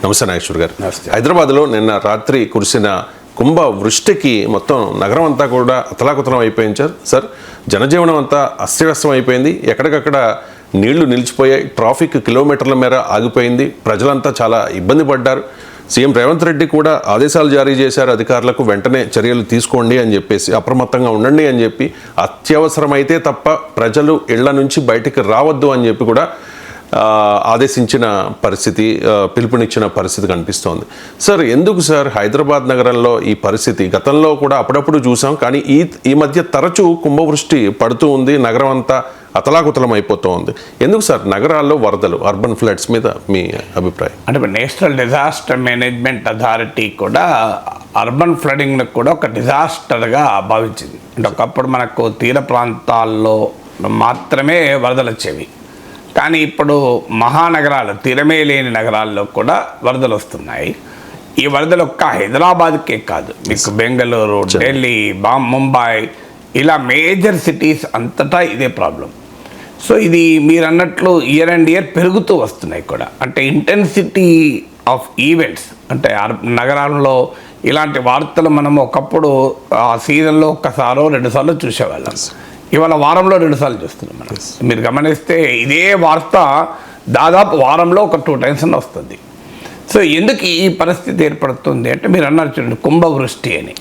నమస్తే నాగేశ్వర్ గారు. హైదరాబాద్లో నిన్న రాత్రి కురిసిన కుంభ వృష్టికి మొత్తం నగరం అంతా కూడా అతలాకుతలం అయిపోయింది సార్. జనజీవనం అంతా అస్తవ్యస్తం అయిపోయింది. ఎక్కడికక్కడ నీళ్లు నిలిచిపోయాయి. ట్రాఫిక్ కిలోమీటర్ల మేర ఆగిపోయింది. ప్రజలంతా చాలా ఇబ్బంది పడ్డారు. సీఎం రేవంత్ రెడ్డి కూడా ఆదేశాలు జారీ చేశారు అధికారులకు, వెంటనే చర్యలు తీసుకోండి అని చెప్పేసి, అప్రమత్తంగా ఉండండి అని చెప్పి, అత్యవసరమైతే తప్ప ప్రజలు ఇళ్ల నుంచి బయటికి రావద్దు అని చెప్పి కూడా ఆదేశించిన పరిస్థితి, పిలుపునిచ్చిన పరిస్థితి కనిపిస్తోంది. సార్, ఎందుకు సార్ హైదరాబాద్ నగరంలో ఈ పరిస్థితి? గతంలో కూడా అప్పుడప్పుడు చూసాం, కానీ ఈ మధ్య తరచూ కుంభవృష్టి పడుతూ ఉంది, నగరం అంతా అతలాకుతలం అయిపోతూ ఉంది. ఎందుకు సార్ నగరాల్లో వరదలు, అర్బన్ ఫ్లడ్స్ మీద మీ అభిప్రాయం? అంటే నేషనల్ డిజాస్టర్ మేనేజ్మెంట్ అథారిటీ కూడా అర్బన్ ఫ్లడింగ్ను కూడా ఒక డిజాస్టర్గా భావించింది. అంటే ఒకప్పుడు మనకు తీర ప్రాంతాల్లో మాత్రమే వరదలు వచ్చేవి, కానీ ఇప్పుడు మహానగరాలు, తీరమే లేని నగరాల్లో కూడా వరదలు వస్తున్నాయి. ఈ వరదలు ఒక్క హైదరాబాద్కే కాదు, మీకు బెంగళూరు, ఢిల్లీ, ముంబై, ఇలా మేజర్ సిటీస్ అంతటా ఇదే ప్రాబ్లం. సో ఇది మీరు అన్నట్లు ఇయర్ అండ్ ఇయర్ పెరుగుతూ వస్తున్నాయి కూడా. అంటే ఇంటెన్సిటీ ఆఫ్ ఈవెంట్స్, అంటే నగరాల్లో ఇలాంటి వార్తలు మనం ఒకప్పుడు ఆ సీజన్లో ఒక్కసారో 2 సార్లు చూసేవాళ్ళం. ఇవాళ వారంలో 2 సార్లు చూస్తున్నాం మనం. మీరు గమనిస్తే ఇదే వార్త దాదాపు వారంలో ఒక 2 టైమ్స్ వస్తుంది. సో ఎందుకు ఈ పరిస్థితి ఏర్పడుతుంది అంటే, మీరు అన్నారు చూడండి కుంభవృష్టి అని.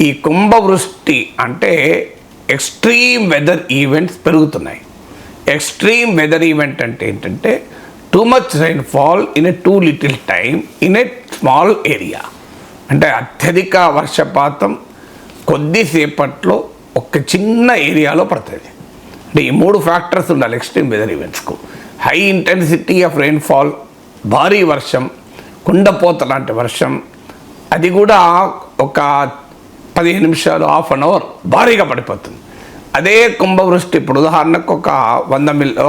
ఈ కుంభవృష్టి అంటే ఎక్స్ట్రీమ్ వెదర్ ఈవెంట్స్ పెరుగుతున్నాయి. ఎక్స్ట్రీమ్ వెదర్ ఈవెంట్ అంటే ఏంటంటే too much rainfall in a two little time in a small area. అంటే అత్యధిక వర్షపాతం కొద్దిసేపట్లో ఒక చిన్న ఏరియాలో పడుతుంది. అంటే ఈ 3 ఫ్యాక్టర్స్ ఉండాలి ఎక్స్ట్రీమ్ వెదర్ ఈవెంట్స్కు. హై ఇంటెన్సిటీ ఆఫ్ రెయిన్ఫాల్, భారీ వర్షం, కుండపోత లాంటి వర్షం, అది కూడా ఒక 15 నిమిషాలు, హాఫ్ అన్ అవర్ భారీగా పడిపోతుంది. అదే కుంభవృష్టి ఇప్పుడు ఉదాహరణకు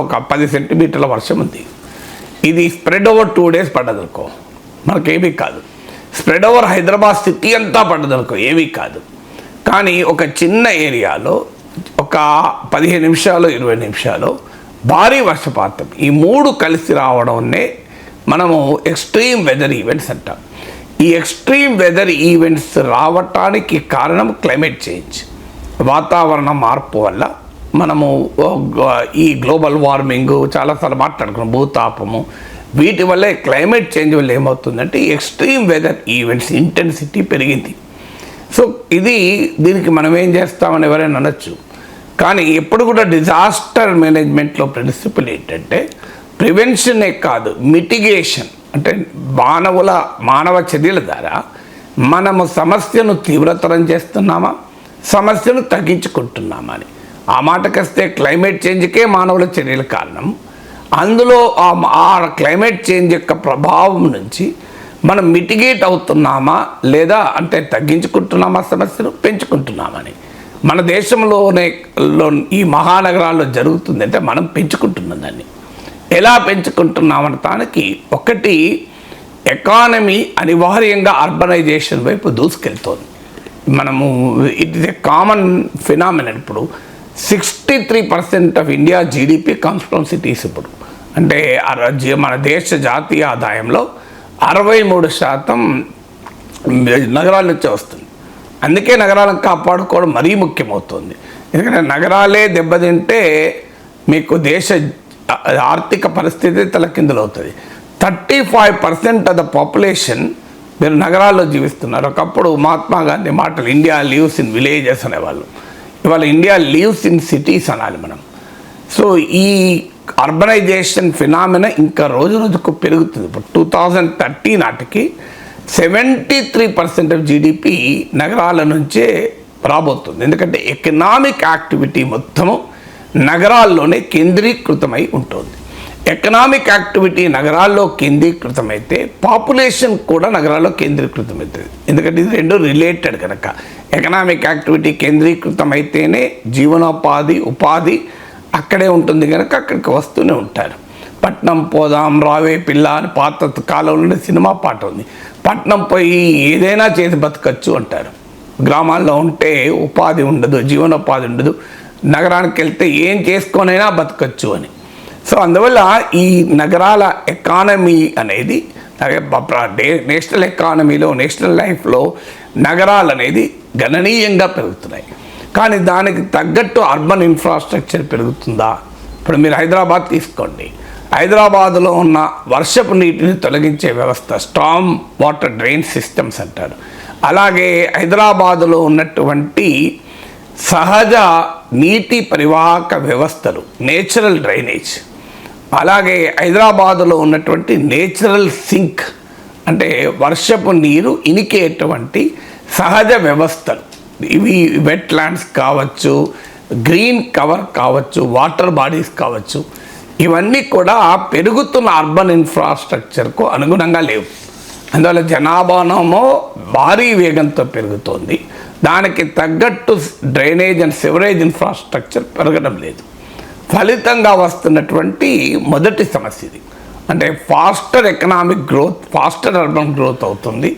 ఒక 10 సెంటీమీటర్ల వర్షం ఉంది. ఇది స్ప్రెడ్ ఓవర్ 2 days పడ్డదనుకో, మనకేమీ కాదు. స్ప్రెడ్ ఓవర్ హైదరాబాద్ సిటీ అంతా పడ్డదనుకో, ఏమీ కాదు. కానీ ఒక చిన్న ఏరియాలో ఒక 15 నిమిషాలు, 20 నిమిషాలు భారీ వర్షపాతం, ఈ 3 కలిసి రావడాన్నే మనము ఎక్స్ట్రీమ్ వెదర్ ఈవెంట్స్ అంటాం. ఈ ఎక్స్ట్రీమ్ వెదర్ ఈవెంట్స్ రావటానికి కారణం క్లైమేట్ చేంజ్, వాతావరణ మార్పు వల్ల. మనము ఈ గ్లోబల్ వార్మింగ్ చాలాసార్లు మాట్లాడుకున్నాం, భూతాపము, వీటి వల్ల క్లైమేట్ చేంజ్ వల్ల ఏమవుతుందంటే ఈ ఎక్స్ట్రీమ్ వెదర్ ఈవెంట్స్ ఇంటెన్సిటీ పెరిగింది. సో దీనికి మనం ఏం చేస్తామని ఎవరైనా అనొచ్చు, కానీ ఎప్పుడు కూడా డిజాస్టర్ మేనేజ్మెంట్లో ప్రిన్సిపల్ ఏంటంటే ప్రివెన్షనే కాదు, మిటిగేషన్. అంటే మానవ చర్యల ద్వారా మనము సమస్యను తీవ్రతరం చేస్తున్నామా, సమస్యను తగ్గించుకుంటున్నామా అని. ఆ మాటకొస్తే క్లైమేట్ చేంజ్కే మానవుల చర్యల కారణం. అందులో ఆ క్లైమేట్ చేంజ్ యొక్క ప్రభావం నుంచి మనం మిటిగేట్ అవుతున్నామా లేదా, అంటే తగ్గించుకుంటున్నామా, సమస్యను పెంచుకుంటున్నామని. మన దేశంలోనే ఈ మహానగరాల్లో జరుగుతుంది అంటే మనం పెంచుకుంటున్నాం దాన్ని. ఎలా పెంచుకుంటున్నామని దానికి ఒకటి, ఎకానమీ అనివార్యంగా అర్బనైజేషన్ వైపు దూసుకెళ్తోంది. మనము it is a common phenomenon. ఇప్పుడు 63% of India GDP comes from cities. ఇప్పుడు అంటే మన దేశ జాతీయ ఆదాయంలో 63% నగరాల నుంచే వస్తుంది. అందుకే నగరాలను కాపాడుకోవడం మరీ ముఖ్యమవుతుంది. ఎందుకంటే నగరాలే దెబ్బతింటే మీకు దేశ ఆర్థిక పరిస్థితి తలకిందులవుతుంది. 35% ఆఫ్ ద పాపులేషన్ మీరు నగరాల్లో జీవిస్తున్నారు. ఒకప్పుడు మహాత్మా గాంధీ మాటలు, ఇండియా లివ్స్ ఇన్ విలేజెస్ అనేవాళ్ళు. ఇవాళ ఇండియా లివ్స్ ఇన్ సిటీస్ అనాలి మనం. సో ఈ అర్బనైజేషన్ ఫినామినా ఇంకా రోజు రోజుకు పెరుగుతుంది. ఇప్పుడు 2030 నాటికి 73% ఆఫ్ జీడిపి నగరాల నుంచే రాబోతుంది. ఎందుకంటే ఎకనామిక్ యాక్టివిటీ మొత్తము నగరాల్లోనే కేంద్రీకృతమై ఉంటుంది. ఎకనామిక్ యాక్టివిటీ నగరాల్లో కేంద్రీకృతమైతే పాపులేషన్ కూడా నగరాల్లో కేంద్రీకృతమవుతుంది. ఎందుకంటే ఇది 2 రిలేటెడ్ కనుక. ఎకనామిక్ యాక్టివిటీ కేంద్రీకృతమైతేనే జీవనోపాధి, ఉపాధి అక్కడే ఉంటుంది కనుక అక్కడికి వస్తూనే ఉంటారు. పట్నం పోదాం రావే పిల్ల అని పాత కాలంలోనే సినిమా పాట ఉంది. పట్నం పోయి ఏదైనా చేసి బతకచ్చు అంటారు. గ్రామాల్లో ఉంటే ఉపాధి ఉండదు, జీవనోపాధి ఉండదు. నగరానికి వెళ్తే ఏం చేసుకొనైనా బతకచ్చు అని. సో అందువల్ల ఈ నగరాల ఎకానమీ అనేది నేషనల్ ఎకానమీలో, నేషనల్ లైఫ్లో నగరాలు అనేది గణనీయంగా పెరుగుతున్నాయి. కానీ దానికి తగ్గట్టు అర్బన్ ఇన్ఫ్రాస్ట్రక్చర్ పెరుగుతుందా? ఇప్పుడు మీరు హైదరాబాద్ తీసుకోండి. హైదరాబాదులో ఉన్న వర్షపు నీటిని తొలగించే వ్యవస్థ, స్టార్మ్ వాటర్ డ్రైన్ సిస్టమ్స్ అంటారు. అలాగే హైదరాబాదులో ఉన్నటువంటి సహజ నీటి పరివాహక వ్యవస్థలు, నేచురల్ డ్రైనేజ్, అలాగే హైదరాబాదులో ఉన్నటువంటి నేచురల్ సింక్ అంటే వర్షపు నీరు ఇనికేటువంటి సహజ వ్యవస్థలు, ఇవి వెట్ ల్యాండ్స్ కావచ్చు, గ్రీన్ కవర్ కావచ్చు, వాటర్ బాడీస్ కావచ్చు, ఇవన్నీ కూడా పెరుగుతున్న అర్బన్ ఇన్ఫ్రాస్ట్రక్చర్కు అనుగుణంగా లేవు. అందువల్ల జనాభానమో భారీ వేగంతో పెరుగుతోంది. దానికి తగ్గట్టు డ్రైనేజ్ అండ్ సివరేజ్ ఇన్ఫ్రాస్ట్రక్చర్ పెరగడం లేదు. ఫలితంగా వస్తున్నటువంటి మొదటి సమస్య ఇది. అంటే faster economic growth, faster urban growth అవుతుంది.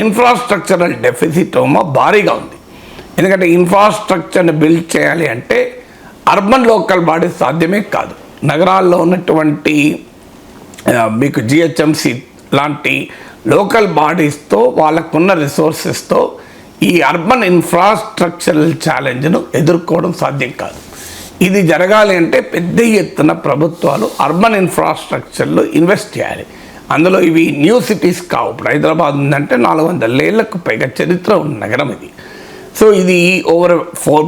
ఇన్ఫ్రాస్ట్రక్చరల్ డెఫిసిట్ ఏమో భారీగా ఉంది. ఎందుకంటే ఇన్ఫ్రాస్ట్రక్చర్ని బిల్డ్ చేయాలి అంటే అర్బన్ లోకల్ బాడీస్ సాధ్యమే కాదు. నగరాల్లో ఉన్నటువంటి మీకు జిహెచ్ఎంసి లాంటి లోకల్ బాడీస్తో, వాళ్ళకున్న రిసోర్సెస్తో ఈ అర్బన్ ఇన్ఫ్రాస్ట్రక్చరల్ ఛాలెంజ్ను ఎదుర్కోవడం సాధ్యం కాదు. ఇది జరగాలి అంటే పెద్ద ఎత్తున ప్రభుత్వాలు అర్బన్ ఇన్ఫ్రాస్ట్రక్చర్లో ఇన్వెస్ట్ చేయాలి. అందులో ఇవి న్యూ సిటీస్ కావు. ఇప్పుడు హైదరాబాద్ ఉందంటే 400 ఏళ్లకు పైగా చరిత్ర ఉన్న నగరం ఇది. సో ఇది over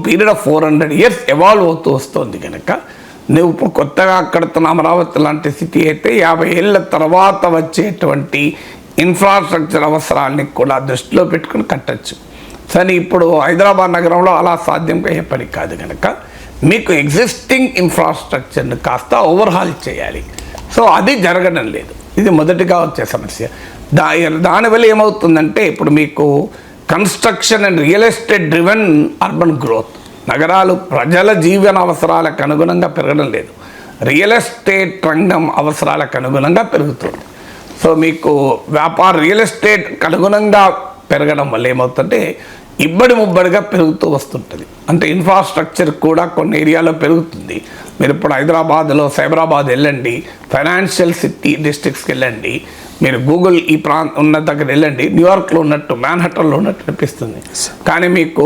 period of 400 years evolve అవుతూ వస్తుంది. కనుక నువ్వు ఇప్పుడు కొత్తగా కడుతున్న అమరావతి లాంటి సిటీ అయితే 50 ఏళ్ళ తర్వాత వచ్చేటువంటి ఇన్ఫ్రాస్ట్రక్చర్ అవసరాలని కూడా దృష్టిలో పెట్టుకుని కట్టచ్చు. కానీ ఇప్పుడు హైదరాబాద్ నగరంలో అలా సాధ్యం అయ్యే పని కాదు. కనుక మీకు ఎగ్జిస్టింగ్ ఇన్ఫ్రాస్ట్రక్చర్ని కాస్త ఓవర్హాల్ చేయాలి. సో అది జరగడం లేదు. ఇది మొదటిగా వచ్చే సమస్య. దానివల్ల ఏమవుతుందంటే ఇప్పుడు మీకు construction and real estate driven urban growth, నగరాలు ప్రజల జీవన అవసరాలకు అనుగుణంగా పెరగడం లేదు, రియల్ ఎస్టేట్ రంగం అవసరాలకు అనుగుణంగా పెరుగుతుంది. సో మీకు రియల్ ఎస్టేట్కి అనుగుణంగా పెరగడం వల్ల ఏమవుతుందంటే ఇబ్బడి ముబ్బడిగా పెరుగుతూ వస్తుంటుంది. అంటే ఇన్ఫ్రాస్ట్రక్చర్ కూడా కొన్ని ఏరియాలో పెరుగుతుంది. మీరు ఇప్పుడు హైదరాబాద్లో సైబరాబాద్ వెళ్ళండి, ఫైనాన్షియల్ సిటీ డిస్ట్రిక్ట్స్కి వెళ్ళండి, మీరు గూగుల్ ఈ ఉన్న దగ్గర వెళ్ళండి, న్యూయార్క్లో ఉన్నట్టు, మ్యాన్హట్టన్లో ఉన్నట్టు అనిపిస్తుంది. కానీ మీకు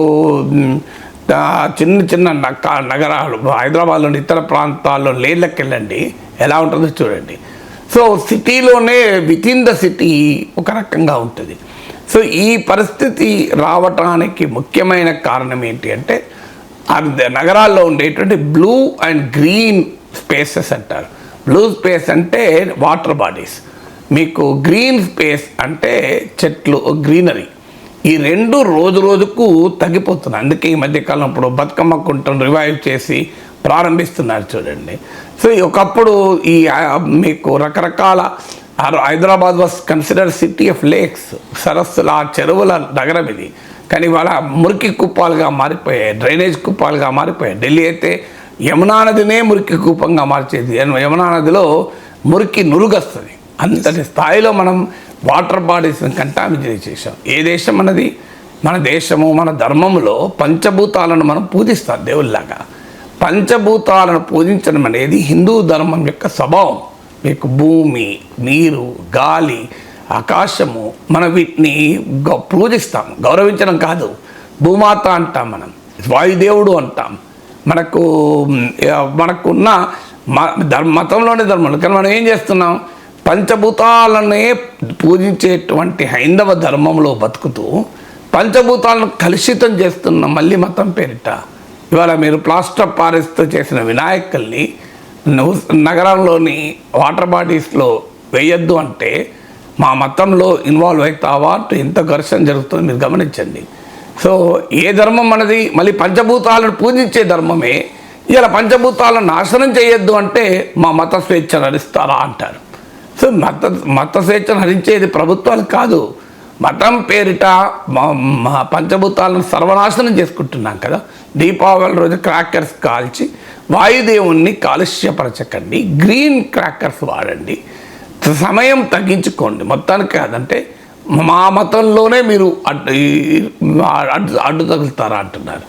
చిన్న చిన్న నగరాలు హైదరాబాద్లోని ఇతర ప్రాంతాల్లో లేళ్ళకి వెళ్ళండి, ఎలా ఉంటుందో చూడండి. సో సిటీలోనే వితిన్ ద సిటీ ఒక రకంగా ఉంటుంది. సో ఈ పరిస్థితి రావటానికి ముఖ్యమైన కారణం ఏంటి అంటే నగరాల్లో ఉండేటువంటి బ్లూ అండ్ గ్రీన్ స్పేసెస్ అంటారు. బ్లూ స్పేస్ అంటే వాటర్ బాడీస్, మీకు గ్రీన్ స్పేస్ అంటే చెట్లు, గ్రీనరీ. ఈ రెండు రోజు రోజుకు తగ్గిపోతున్నాయి. అందుకే ఈ మధ్యకాలం ఇప్పుడు బతుకమ్మ కుంటను రివైవ్ చేసి ప్రారంభిస్తున్నారు చూడండి. సో ఒకప్పుడు ఈ మీకు రకరకాల Hyderabad was consider city of lakes, సరస్సుల చెరువుల నగరం ఇది. కానీ ఇవాళ మురికి కుప్పాలుగా మారిపోయాయి, డ్రైనేజ్ కుప్పాలుగా మారిపోయాయి. ఢిల్లీ అయితే యమునా నదినే మురికి కూపంగా మార్చేది. యమునా నదిలో మురికి నురుగొస్తుంది. అంతటి స్థాయిలో మనం వాటర్ బాడీస్ని కంటామినేట్ చేసాం. ఏ దేశం అన్నది? మన దేశము, మన ధర్మంలో పంచభూతాలను మనం పూజిస్తాం దేవుళ్ళలాగా. పంచభూతాలను పూజించడం అనేది హిందూ ధర్మం యొక్క స్వభావం. మీకు భూమి, నీరు, గాలి, ఆకాశము, మనం వీటిని పూజిస్తాం, గౌరవించడం కాదు. భూమాత అంటాం, మనం వాయుదేవుడు అంటాం. మనకున్న మతంలోనే ధర్మంలో. కానీ మనం ఏం చేస్తున్నాం? పంచభూతాలనే పూజించేటువంటి హైందవ ధర్మంలో బతుకుతూ పంచభూతాలను కలుషితం చేస్తున్నాం మళ్ళీ మతం పేరిట. ఇవాళ మీరు ప్లాస్టర్ ఆఫ్ పారిస్తో చేసిన వినాయకుల్ని నగరంలోని వాటర్ బాడీస్లో వేయొద్దు అంటే మా మతంలో ఇన్వాల్వ్ అవుతావా అంటూ ఎంత ఘర్షణ జరుగుతుందో మీరు గమనించండి. సో ఏ ధర్మం మనది? మళ్ళీ పంచభూతాలను పూజించే ధర్మమే. ఇలా పంచభూతాలను నాశనం చేయొద్దు అంటే మా మత స్వేచ్ఛను హరిస్తారా అంటారు. సో మత స్వేచ్ఛను హరించేది ప్రభుత్వాలు కాదు. మతం పేరిట మా పంచభూతాలను సర్వనాశనం చేసుకుంటున్నాం కదా. దీపావళి రోజు క్రాకర్స్ కాల్చి వాయుదేవుణ్ణి కాలుష్యపరచకండి, గ్రీన్ క్రాకర్స్ వాడండి, సమయం తగ్గించుకోండి. మొత్తానికి కాదంటే మా మతంలోనే మీరు అడ్డు తగులుతారా అంటున్నారు.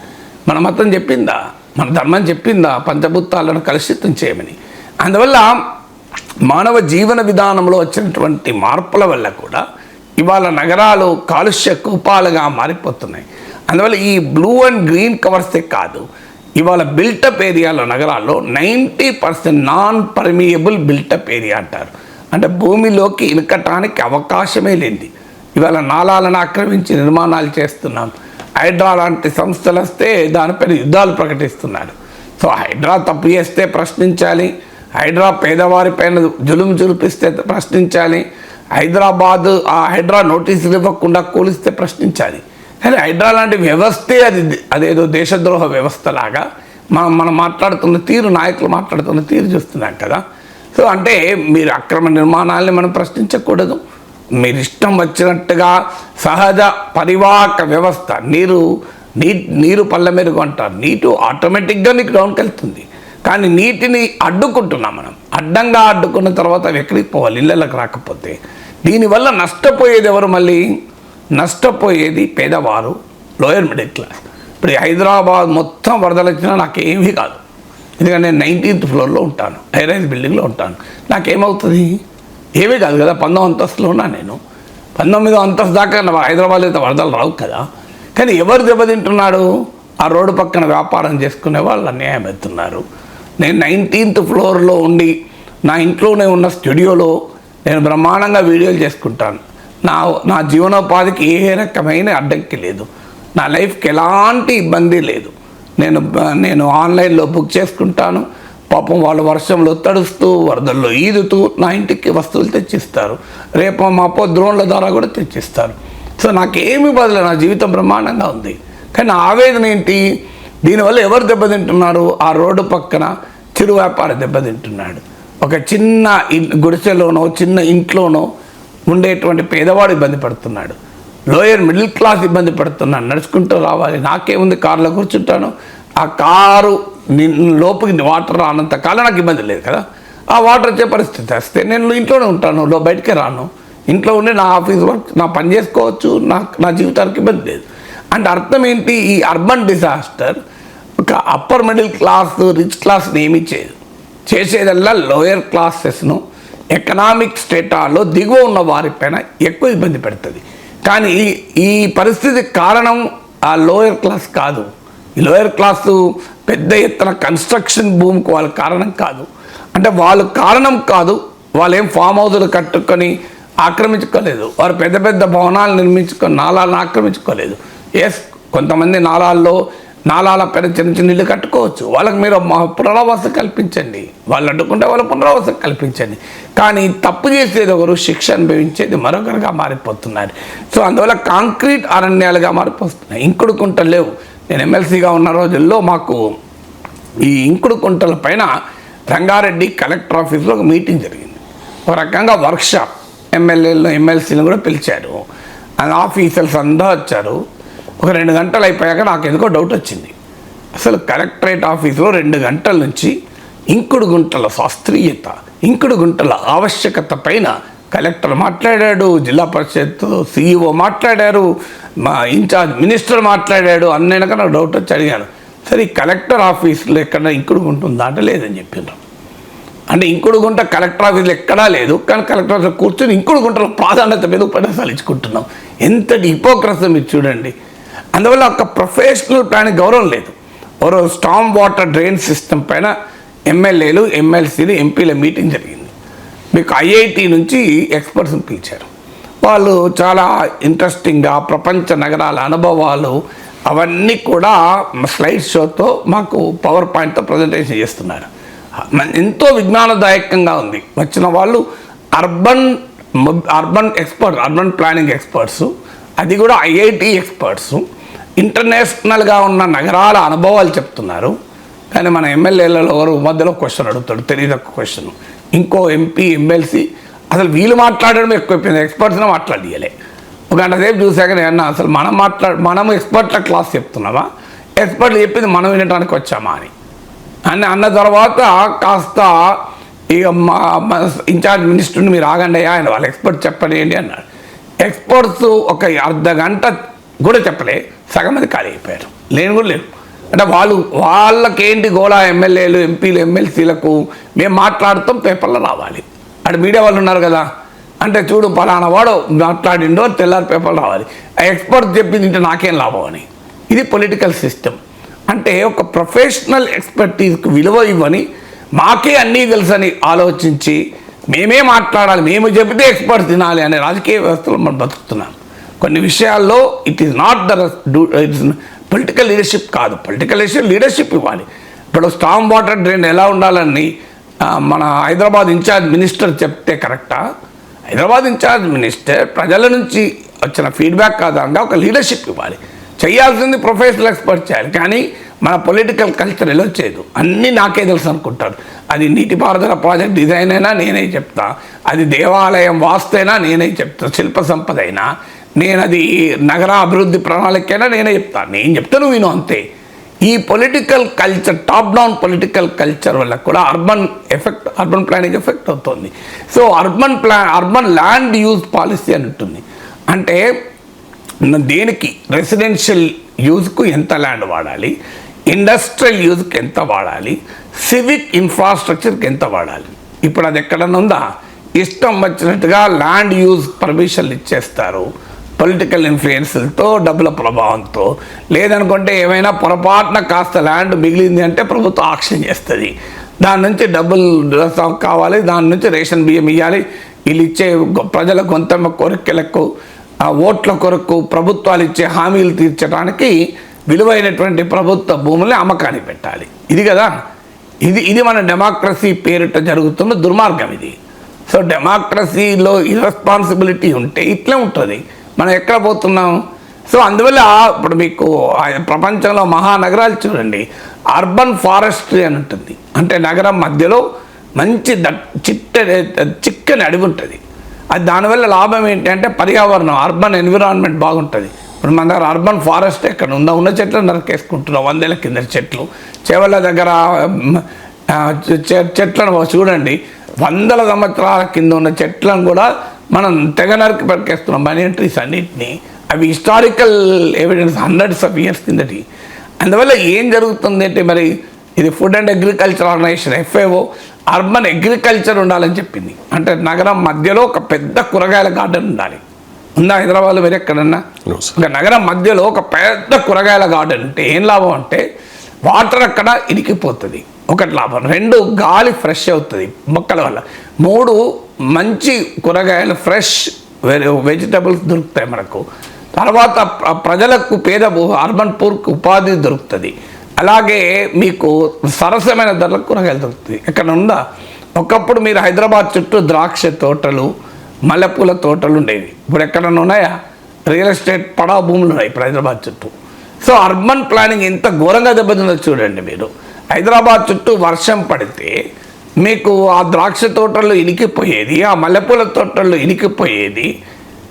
మన మతం చెప్పిందా? మన ధర్మం చెప్పిందా పంచభూతాలను కలుషితం చేయమని? అందువల్ల మానవ జీవన విధానంలో వచ్చినటువంటి మార్పుల వల్ల కూడా ఇవాళ నగరాలు కాలుష్య కూపాలుగా మారిపోతున్నాయి. అందువల్ల ఈ బ్లూ అండ్ గ్రీన్ కవర్సే కాదు, ఇవాళ బిల్టప్ ఏరియాలో నగరాల్లో 90% నాన్ పర్మియబుల్ బిల్టప్ ఏరియా అంటారు. అంటే భూమిలోకి ఇనకటానికి అవకాశమే లేనిది. ఇవాళ నాలాలను ఆక్రమించి నిర్మాణాలు చేస్తున్నాం. హైడ్రా లాంటి సంస్థలు వస్తే దానిపైన యుద్ధాలు ప్రకటిస్తున్నారు. సో హైడ్రా తప్పు చేస్తే ప్రశ్నించాలి, హైడ్రా పేదవారిపైన జులుం జులిపిస్తే ప్రశ్నించాలి, హైదరాబాద్ ఆ హైడ్రా నోటీసులు ఇవ్వకుండా కూలిస్తే ప్రశ్నించాలి. కానీ హైడ్రా లాంటి వ్యవస్థే అదేదో దేశద్రోహ వ్యవస్థలాగా మనం మాట్లాడుతున్న తీరు, నాయకులు మాట్లాడుతున్న తీరు చూస్తున్నాం కదా. సో అంటే మీరు అక్రమ నిర్మాణాలని మనం ప్రశ్నించకూడదు. మీరు ఇష్టం వచ్చినట్టుగా సహజ పరివాహక వ్యవస్థ, నీరు పళ్ళ మెరుగు అంటారు, నీరు ఆటోమేటిక్గా నీకు డౌన్కి వెళ్తుంది. కానీ నీటిని అడ్డుకుంటున్నాం మనం. అడ్డంగా అడ్డుకున్న తర్వాత ఎక్కడికి పోవాలి, ఇళ్ళకి రాకపోతే. దీనివల్ల నష్టపోయేది ఎవరు? మళ్ళీ నష్టపోయేది పేదవారు, లోయర్ మిడిల్ క్లాస్. ఇప్పుడు హైదరాబాద్ మొత్తం వరదలు వచ్చినా నాకేమీ కాదు, ఎందుకంటే నేను 19th ఫ్లోర్లో ఉంటాను, హైరైజ్ బిల్డింగ్లో ఉంటాను. నాకేమవుతుంది? ఏమీ కాదు కదా. 19వ అంతస్తులో ఉన్నా నేను. 19వ అంతస్తు దాకా హైదరాబాద్లో అయితే వరదలు రావు కదా. కానీ ఎవరు దెబ్బతింటున్నాడు? ఆ రోడ్డు పక్కన వ్యాపారం చేసుకునే వాళ్ళు అన్యాయం అవుతున్నారు. నేను 19th ఫ్లోర్లో ఉండి నా ఇంట్లోనే ఉన్న స్టూడియోలో నేను బ్రహ్మాండంగా వీడియోలు చేసుకుంటాను. నా జీవనోపాధికి ఏ రకమైన అడ్డంకి లేదు, నా లైఫ్కి ఎలాంటి ఇబ్బంది లేదు. నేను ఆన్లైన్లో బుక్ చేసుకుంటాను. పాపం వాళ్ళు వర్షంలో తడుస్తూ వరదల్లో ఈదుతూ నా ఇంటికి వస్తువులు తెచ్చిస్తారు. రేపు మాపో డ్రోన్ల ద్వారా కూడా తెచ్చిస్తారు. సో నాకేమి బదులు, నా జీవితం బ్రహ్మాండంగా ఉంది. కానీ ఆవేదన ఏంటి? దీనివల్ల ఎవరు దెబ్బతింటున్నారు? ఆ రోడ్డు పక్కన చిరు వ్యాపారి దెబ్బతింటున్నాడు. ఒక చిన్న గుడిసెలోనో చిన్న ఇంట్లోనో ఉండేటువంటి పేదవాడు ఇబ్బంది పడుతున్నాడు. లోయర్ మిడిల్ క్లాస్ ఇబ్బంది పడుతున్నాడు. నడుచుకుంటూ రావాలి, నాకేముంది, కారులో కూర్చుంటాను, ఆ కారు లోపలికి వాటర్ రానంత కాలం నాకు ఇబ్బంది లేదు కదా. ఆ వాటర్ వచ్చే పరిస్థితి వస్తే నేను ఇంట్లోనే ఉంటాను, బయటికే రాను. ఇంట్లో ఉండి నా ఆఫీస్ వర్క్, నా పని చేసుకోవచ్చు, నా జీవితానికి ఇబ్బంది లేదు. అంటే అర్థం ఏంటి? ఈ అర్బన్ డిజాస్టర్ ఒక అప్పర్ మిడిల్ క్లాస్, రిచ్ క్లాస్ని ఏమీ చేయదు. చేసేదల్లా లోయర్ క్లాసెస్ను, ఎకనామిక్ స్టేటాలో దిగువ ఉన్న వారిపైన ఎక్కువ ఇబ్బంది పెడుతుంది. కానీ ఈ పరిస్థితికి కారణం ఆ లోయర్ క్లాస్ కాదు. ఈ లోయర్ క్లాసు పెద్ద ఎత్తున కన్స్ట్రక్షన్ భూమికి వాళ్ళ కారణం కాదు. అంటే వాళ్ళు కారణం కాదు, వాళ్ళు ఏం ఫామ్ హౌజులు కట్టుకొని ఆక్రమించుకోలేదు. వారు పెద్ద పెద్ద భవనాలు నిర్మించుకొని నాలాలను ఆక్రమించుకోలేదు. ఎస్, కొంతమంది నాలాల పైన చిన్న చిన్న ఇల్లు కట్టుకోవచ్చు. వాళ్ళకి మీరు పునరావాసం కల్పించండి, వాళ్ళు అడ్డుకుంటే వాళ్ళ పునరావాసం కల్పించండి. కానీ తప్పు చేసేది ఒకరు, శిక్ష అనుభవించేది మరొకరుగా మారిపోతున్నారు. సో అందువల్ల కాంక్రీట్ అరణ్యాలుగా మారిపోతున్నాయి. ఇంకుడు కుంటలు లేవు. నేను ఎమ్మెల్సీగా ఉన్న రోజుల్లో మాకు ఈ ఇంకుడు కుంటల పైన రంగారెడ్డి కలెక్టర్ ఆఫీస్లో ఒక మీటింగ్ జరిగింది. ఒక రకంగా వర్క్షాప్, ఎమ్మెల్యేలు ఎమ్మెల్సీలు కూడా పిలిచారు. అండ్ ఆఫీసర్స్ అంతా వచ్చారు. ఒక 2 గంటలు అయిపోయాక నాకు ఎందుకో డౌట్ వచ్చింది. అసలు కలెక్టరేట్ ఆఫీస్లో 2 గంటల నుంచి ఇంకుడు గుంటల శాస్త్రీయత, ఇంకుడు గుంటల ఆవశ్యకత పైన కలెక్టర్ మాట్లాడాడు, జిల్లా పరిషత్ CEO మాట్లాడారు, మా ఇన్ఛార్జ్ మినిస్టర్ మాట్లాడాడు. అన్నైనాక నాకు డౌట్ వచ్చి అడిగాను, సరే ఈ కలెక్టర్ ఆఫీస్లో ఎక్కడ ఇంకుడు గుంట ఉందా అంటే లేదని చెప్పినారు. అంటే ఇంకుడు గుంట కలెక్టర్ ఆఫీస్లో ఎక్కడా లేదు, కానీ కలెక్టర్ ఆఫీస్లో కూర్చొని ఇంకుడు గుంటల ప్రాధాన్యత మీద ఉపన్యాసాలు ఇచ్చుకుంటున్నాం. ఎంతటి హిపోక్రసీ మీరు చూడండి. అందువల్ల ఒక ప్రొఫెషనల్ ప్లాన్కి గౌరవం లేదు. ఒక స్టామ్ వాటర్ డ్రైన్ సిస్టమ్ పైన ఎమ్మెల్యేలు, ఎమ్మెల్సీలు, ఎంపీల మీటింగ్ జరిగింది. మీకు IIT నుంచి ఎక్స్పర్ట్స్ని పిలిచారు. వాళ్ళు చాలా ఇంట్రెస్టింగ్గా ప్రపంచ నగరాల అనుభవాలు అవన్నీ కూడా స్లైడ్ షోతో మాకు పవర్ పాయింట్తో ప్రజెంటేషన్ చేస్తున్నారు. ఎంతో విజ్ఞానదాయకంగా ఉంది. వచ్చిన వాళ్ళు urban expert, urban planning experts, అది కూడా IIT ఎక్స్పర్ట్స్, ఇంటర్నేషనల్గా ఉన్న నగరాల అనుభవాలు చెప్తున్నారు. కానీ మన ఎమ్మెల్యేలలో ఎవరు మధ్యలో క్వశ్చన్ అడుగుతాడు, తెలియదు ఒక క్వశ్చన్. ఇంకో MP, ఎమ్మెల్సీ అసలు వీళ్ళు మాట్లాడడం ఎక్కువైపోయింది, ఎక్స్పర్ట్స్నే మాట్లాడియలే. ఒక గంట సేపు చూసాక నేను అసలు మనం ఎక్స్పర్ట్ల క్లాస్ చెప్తున్నామా, ఎక్స్పర్ట్లు చెప్పింది మనం వినడానికి వచ్చామా అని అన్న తర్వాత కాస్త ఇక ఇన్ఛార్జ్ మినిస్టర్ని మీరు ఆగండి అయ్యా, ఆయన వాళ్ళు ఎక్స్పర్ట్ చెప్పండి అన్నాడు. ఎక్స్పర్ట్స్ ఒక అర్ధ గంట కూడా చెప్పలే, సగం మంది ఖాళీ అయిపోయారు. లేని కూడా లేరు. అంటే వాళ్ళకేంటి గోళా ఎమ్మెల్యేలు ఎంపీలు ఎమ్మెల్సీలకు మేము మాట్లాడుతాం పేపర్లో రావాలి. అటు మీడియా వాళ్ళు ఉన్నారు కదా, అంటే చూడు పలానా వాడు మాట్లాడిండో తెల్లారి పేపర్లు రావాలి. ఆ ఎక్స్పర్ట్ చెప్పింది ఇంటే నాకేం లాభం అని. ఇది పొలిటికల్ సిస్టమ్. అంటే ఒక ప్రొఫెషనల్ ఎక్స్పర్టీస్కి విలువ ఇవ్వని, మాకే అన్నీ తెలుసని ఆలోచించి మేమే మాట్లాడాలి, మేము చెబితే ఎక్స్పర్ట్ తినాలి అనే రాజకీయ వ్యవస్థలో మనం బతుకుతున్నాం. కొన్ని విషయాల్లో it is not political leadership కాదు. పొలిటికల్ లీడర్షిప్ ఇవ్వాలి. ఇప్పుడు స్టామ్ వాటర్ డ్రైన్ ఎలా ఉండాలని మన హైదరాబాద్ ఇన్ఛార్జ్ మినిస్టర్ చెప్తే కరెక్టా? హైదరాబాద్ ఇన్ఛార్జ్ మినిస్టర్ ప్రజల నుంచి వచ్చిన ఫీడ్బ్యాక్ ఆధారంగా ఒక లీడర్షిప్ ఇవ్వాలి. చేయాల్సింది ప్రొఫెషనల్ ఎక్స్పర్ట్ చేయాలి. కానీ మన పొలిటికల్ కల్చర్ ఎలా చేయదు, అన్నీ నాకే తెలుసు అనుకుంటారు. అది నీటిపారుదల ప్రాజెక్ట్ డిజైన్ అయినా నేనే చెప్తా, అది దేవాలయం వాస్తైనా నేనే చెప్తా, శిల్ప సంపద అయినా నేను, అది నగర అభివృద్ధి ప్రణాళికైనా నేనే చెప్తాను. నేను చెప్తాను విను అంతే. ఈ political culture, top down political culture వల్ల కూడా అర్బన్ ప్లానింగ్ ఎఫెక్ట్ అవుతుంది. So urban land use policy అని ఉంటుంది. అంటే దేనికి రెసిడెన్షియల్ యూజ్కు ఎంత ల్యాండ్ వాడాలి, ఇండస్ట్రియల్ యూజ్కి ఎంత వాడాలి, సివిక్ ఇన్ఫ్రాస్ట్రక్చర్కి ఎంత వాడాలి. ఇప్పుడు అది ఎక్కడన్నా ఉందా? ఇష్టం వచ్చినట్టుగా ల్యాండ్ యూజ్ పర్మిషన్లు ఇచ్చేస్తారు పొలిటికల్ ఇన్ఫ్లుయెన్స్లతో, డబ్బుల ప్రభావంతో. లేదనుకుంటే ఏమైనా పొరపాటున కాస్త ల్యాండ్ మిగిలింది అంటే ప్రభుత్వం ఆక్షన్ చేస్తుంది. దాని నుంచి డబ్బులు కావాలి, దాని నుంచి రేషన్ బియ్యం ఇవ్వాలి. వీళ్ళు ఇచ్చే ప్రజల గొంతమ్మ కోరికలకు, ఓట్ల కొరకు ప్రభుత్వాలు ఇచ్చే హామీలు తీర్చడానికి విలువైనటువంటి ప్రభుత్వ భూముల్ని అమ్మకానికి పెట్టాలి. ఇది కదా, ఇది మన డెమోక్రసీ పేరిట జరుగుతున్న దుర్మార్గం ఇది. సో డెమోక్రసీలో ఇర్రెస్పాన్సిబిలిటీ ఉంటే ఇట్లే ఉంటుంది. మనం ఎక్కడ పోతున్నాం? సో అందువల్ల ఇప్పుడు మీకు ప్రపంచంలో మహానగరాలు చూడండి, అర్బన్ ఫారెస్ట్రీ అని ఉంటుంది. అంటే నగరం మధ్యలో మంచి చిక్కని అడవి ఉంటుంది. అది దానివల్ల లాభం ఏంటి అంటే పర్యావరణం, అర్బన్ ఎన్విరాన్మెంట్ బాగుంటుంది. ఇప్పుడు మన దగ్గర అర్బన్ ఫారెస్ట్ ఎక్కడ ఉందా? ఉన్న చెట్లు నరికేసుకుంటున్నాం, 100 ఏళ్ల కింద చెట్లు. చెవల దగ్గర చెట్లను చూడండి, 100 సంవత్సరాల కింద ఉన్న చెట్లను కూడా మనం తెగ నరికేస్తున్నాం, బనియన్ ట్రీస్ అన్నింటినీ. అవి historical evidence, hundreds of years కిందటి. అందువల్ల ఏం జరుగుతుంది అంటే, మరి ఇది food and agriculture organisation FAO urban agriculture ఉండాలని చెప్పింది. అంటే నగరం మధ్యలో ఒక పెద్ద కూరగాయల గార్డెన్ ఉండాలి. ఉందా హైదరాబాద్లో మీరు ఎక్కడన్నా? ఒక నగరం మధ్యలో ఒక పెద్ద కూరగాయల గార్డెన్ ఉంటే ఏం లాభం అంటే, వాటర్ అక్కడ ఇరికిపోతుంది, ఒకటి లాభం. 2 గాలి ఫ్రెష్ అవుతుంది మొక్కల వల్ల. 3 మంచి కూరగాయలు, ఫ్రెష్ వెజిటబుల్స్ దొరుకుతాయి మనకు. తర్వాత ప్రజలకు, అర్బన్ పూర్కి ఉపాధి దొరుకుతుంది. అలాగే మీకు సరసమైన ధరలకు కూరగాయలు దొరుకుతుంది. ఎక్కడ ఉందా? ఒకప్పుడు మీరు హైదరాబాద్ చుట్టూ ద్రాక్ష తోటలు, మల్లెపూల తోటలు ఉండేవి. ఇప్పుడు ఎక్కడన్నా ఉన్నాయా? రియల్ ఎస్టేట్ పడా భూములు ఉన్నాయి ఇప్పుడు హైదరాబాద్ చుట్టూ. సో అర్బన్ ప్లానింగ్ ఎంత ఘోరంగా దెబ్బతిందో చూడండి మీరు. హైదరాబాద్ చుట్టూ వర్షం పడితే మీకు ఆ ద్రాక్ష తోటల్లో ఇనికిపోయేది, ఆ మల్లెపూల తోటల్లో ఇనికిపోయేది.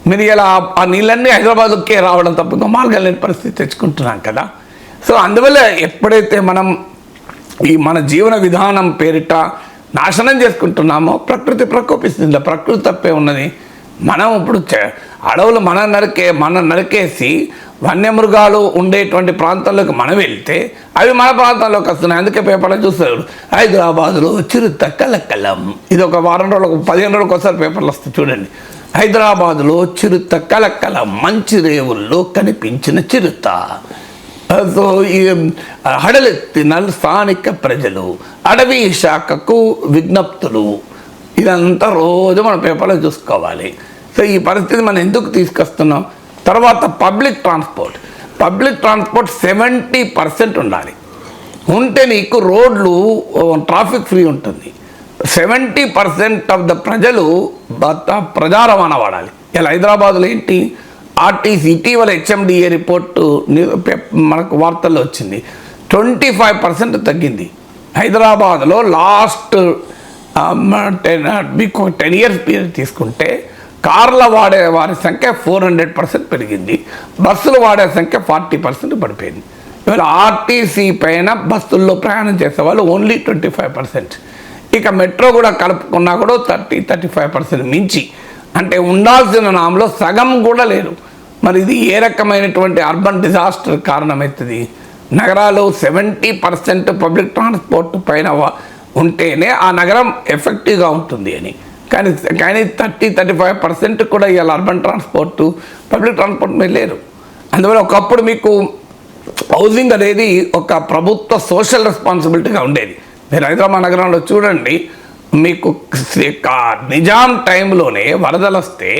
మీరు ఇలా ఆ నీళ్ళన్నీ హైదరాబాద్కే రావడం తప్ప మార్గం లేని పరిస్థితి తెచ్చుకుంటున్నాం కదా. సో అందువల్ల ఎప్పుడైతే మనం మన జీవన విధానం పేరిట నాశనం చేసుకుంటున్నామో ప్రకృతి ప్రకోపిస్తుంది. ప్రకృతి తప్పే ఉన్నది. మనం ఇప్పుడు అడవులు మనం నరికేసి వన్యమృగాలు ఉండేటువంటి ప్రాంతాల్లోకి మనం వెళ్తే అవి మన ప్రాంతాల్లోకి వస్తున్నాయి. అందుకే పేపర్లో చూస్తారు, హైదరాబాద్లో చిరుత కలకలం. ఇది ఒక వారం రోజులకు, 15 రోజులకు ఒకసారి పేపర్లు వస్తాయి చూడండి. హైదరాబాద్లో చిరుత కలకలం, మంచి రేవుల్లో కనిపించిన చిరుత. సో ఈ హడలెత్తిన స్థానిక ప్రజలు, అడవి శాఖకు విజ్ఞప్తులు, ఇదంతా రోజు మన పేపర్లో చూసుకోవాలి. సో ఈ పరిస్థితి మనం ఎందుకు తీసుకొస్తున్నాం? తర్వాత పబ్లిక్ ట్రాన్స్పోర్ట్ 70% ఉండాలి. ఉంటే నీకు రోడ్లు, ట్రాఫిక్ ఫ్రీ ఉంటుంది. 70% ఆఫ్ ద ప్రజలు ప్రజా రవాణా వాడాలి. ఇలా హైదరాబాద్లో ఏంటి, ఆర్టీసీ ఇటీవల HMDA రిపోర్టు మనకు వార్తల్లో వచ్చింది, 25% తగ్గింది. హైదరాబాద్లో లాస్ట్ 10 years పీరియడ్ తీసుకుంటే కార్ల వాడే వారి సంఖ్య 400% పెరిగింది, బస్సులు వాడే సంఖ్య 40% పడిపోయింది. ఇవాళ ఆర్టీసీ పైన బస్సుల్లో ప్రయాణం చేసే వాళ్ళు ఓన్లీ 25%. ఇక మెట్రో కూడా కలుపుకున్నా కూడా 30-35% మించి, అంటే ఉండాల్సిన నామలో సగం కూడా లేదు. మరి ఇది ఏ రకమైనటువంటి అర్బన్ డిజాస్టర్ కారణమవుతుంది? నగరాలు 70% పబ్లిక్ ట్రాన్స్పోర్ట్ పైన ఉంటేనే ఆ నగరం ఎఫెక్టివ్గా ఉంటుంది అని. కానీ 30-35% కూడా ఇవాళ అర్బన్ ట్రాన్స్పోర్టు పబ్లిక్ ట్రాన్స్పోర్ట్ మీద లేరు. అందువల్ల ఒకప్పుడు మీకు హౌసింగ్ అనేది ఒక ప్రభుత్వ సోషల్ రెస్పాన్సిబిలిటీగా ఉండేది. మీరు హైదరాబాద్ నగరంలో చూడండి, మీకు నిజాం టైంలోనే వరదలు వస్తే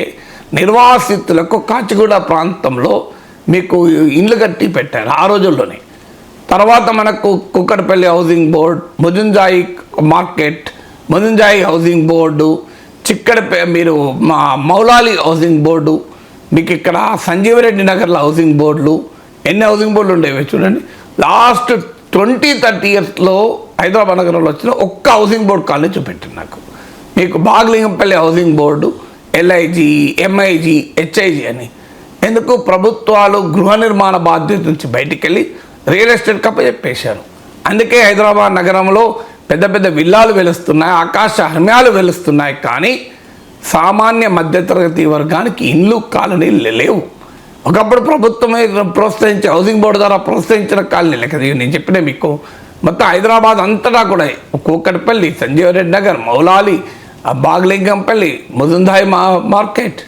నిర్వాసితులకు కాచిగూడ ప్రాంతంలో మీకు ఇండ్లు కట్టి పెట్టారు ఆ రోజుల్లోనే. తర్వాత మనకు Kukatpally housing board, Mozamjahi market, Mozamjahi housing board, మీరు మౌలాలి హౌసింగ్ బోర్డు, మీకు ఇక్కడ సంజీవరెడ్డి నగర్లో హౌసింగ్ బోర్డులు, ఎన్ని హౌసింగ్ బోర్డులు ఉండేవి చూడండి. లాస్ట్ 20-30 ఇయర్స్లో హైదరాబాద్ నగరంలో వచ్చిన ఒక్క హౌసింగ్ బోర్డు కాలనీ చూపెట్టింది నాకు. మీకు Bagh Lingampally housing board, LIG, MIG, HIG అని. ఎందుకు? ప్రభుత్వాలు గృహ నిర్మాణ బాధ్యత నుంచి బయటికి వెళ్ళి రియల్ ఎస్టేట్ కప్పచెప్పేశారు. అందుకే హైదరాబాద్ నగరంలో పెద్ద పెద్ద విల్లాలు వెలుస్తున్నాయి, ఆకాశ హర్మ్యాలు వెలుస్తున్నాయి, కానీ సామాన్య మధ్యతరగతి వర్గానికి ఇండ్లు కాలనీలు లేవు. ఒకప్పుడు ప్రభుత్వమే ప్రోత్సహించే హౌసింగ్ బోర్డు ద్వారా ప్రోత్సహించిన కాలనీలే కదా నేను చెప్పిన మీకు. మొత్తం హైదరాబాద్ అంతటా కూడా కూకట్పల్లి, సంజీవరెడ్డి నగర్, మౌలాలి, బాగ్లింగంపల్లి, ముజుందాయి మార్కెట్,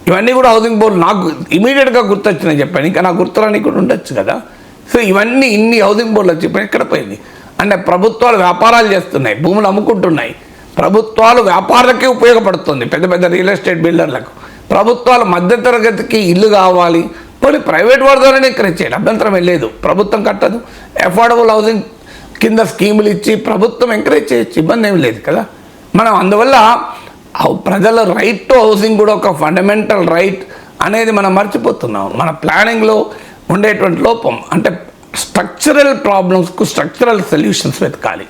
ఇవన్నీ కూడా హౌసింగ్ బోర్డు నాకు ఇమీడియట్గా గుర్తొచ్చినాయి చెప్పాను. ఇంకా నాకు గుర్తురానికి కూడా ఉండొచ్చు కదా. సో ఇవన్నీ ఇన్ని హౌసింగ్ బోర్డులు చెప్పి ఎక్కడ పోయింది అంటే ప్రభుత్వాలు వ్యాపారాలు చేస్తున్నాయి, భూములు అమ్ముకుంటున్నాయి. ప్రభుత్వాలు వ్యాపారాలకే ఉపయోగపడుతుంది, పెద్ద పెద్ద రియల్ ఎస్టేట్ బిల్డర్లకు. ప్రభుత్వాలు మధ్యతరగతికి ఇల్లు కావాలి, పోనీ ప్రైవేట్ వారి ద్వారానే ఎంకరేజ్ చేయాలి, అభ్యంతరం లేదు. ప్రభుత్వం కట్టదు, అఫోర్డబుల్ హౌసింగ్ కింద స్కీములు ఇచ్చి ప్రభుత్వం ఎంకరేజ్ చేయొచ్చు, ఇబ్బంది ఏమి లేదు కదా. మనం అందువల్ల ప్రజల రైట్ టు హౌసింగ్ కూడా ఒక ఫండమెంటల్ రైట్ అనేది మనం మర్చిపోతున్నాం. మన ప్లానింగ్లో ఉండేటువంటి లోపం అంటే స్ట్రక్చరల్ ప్రాబ్లమ్స్కు స్ట్రక్చరల్ సొల్యూషన్స్ వెతకాలి,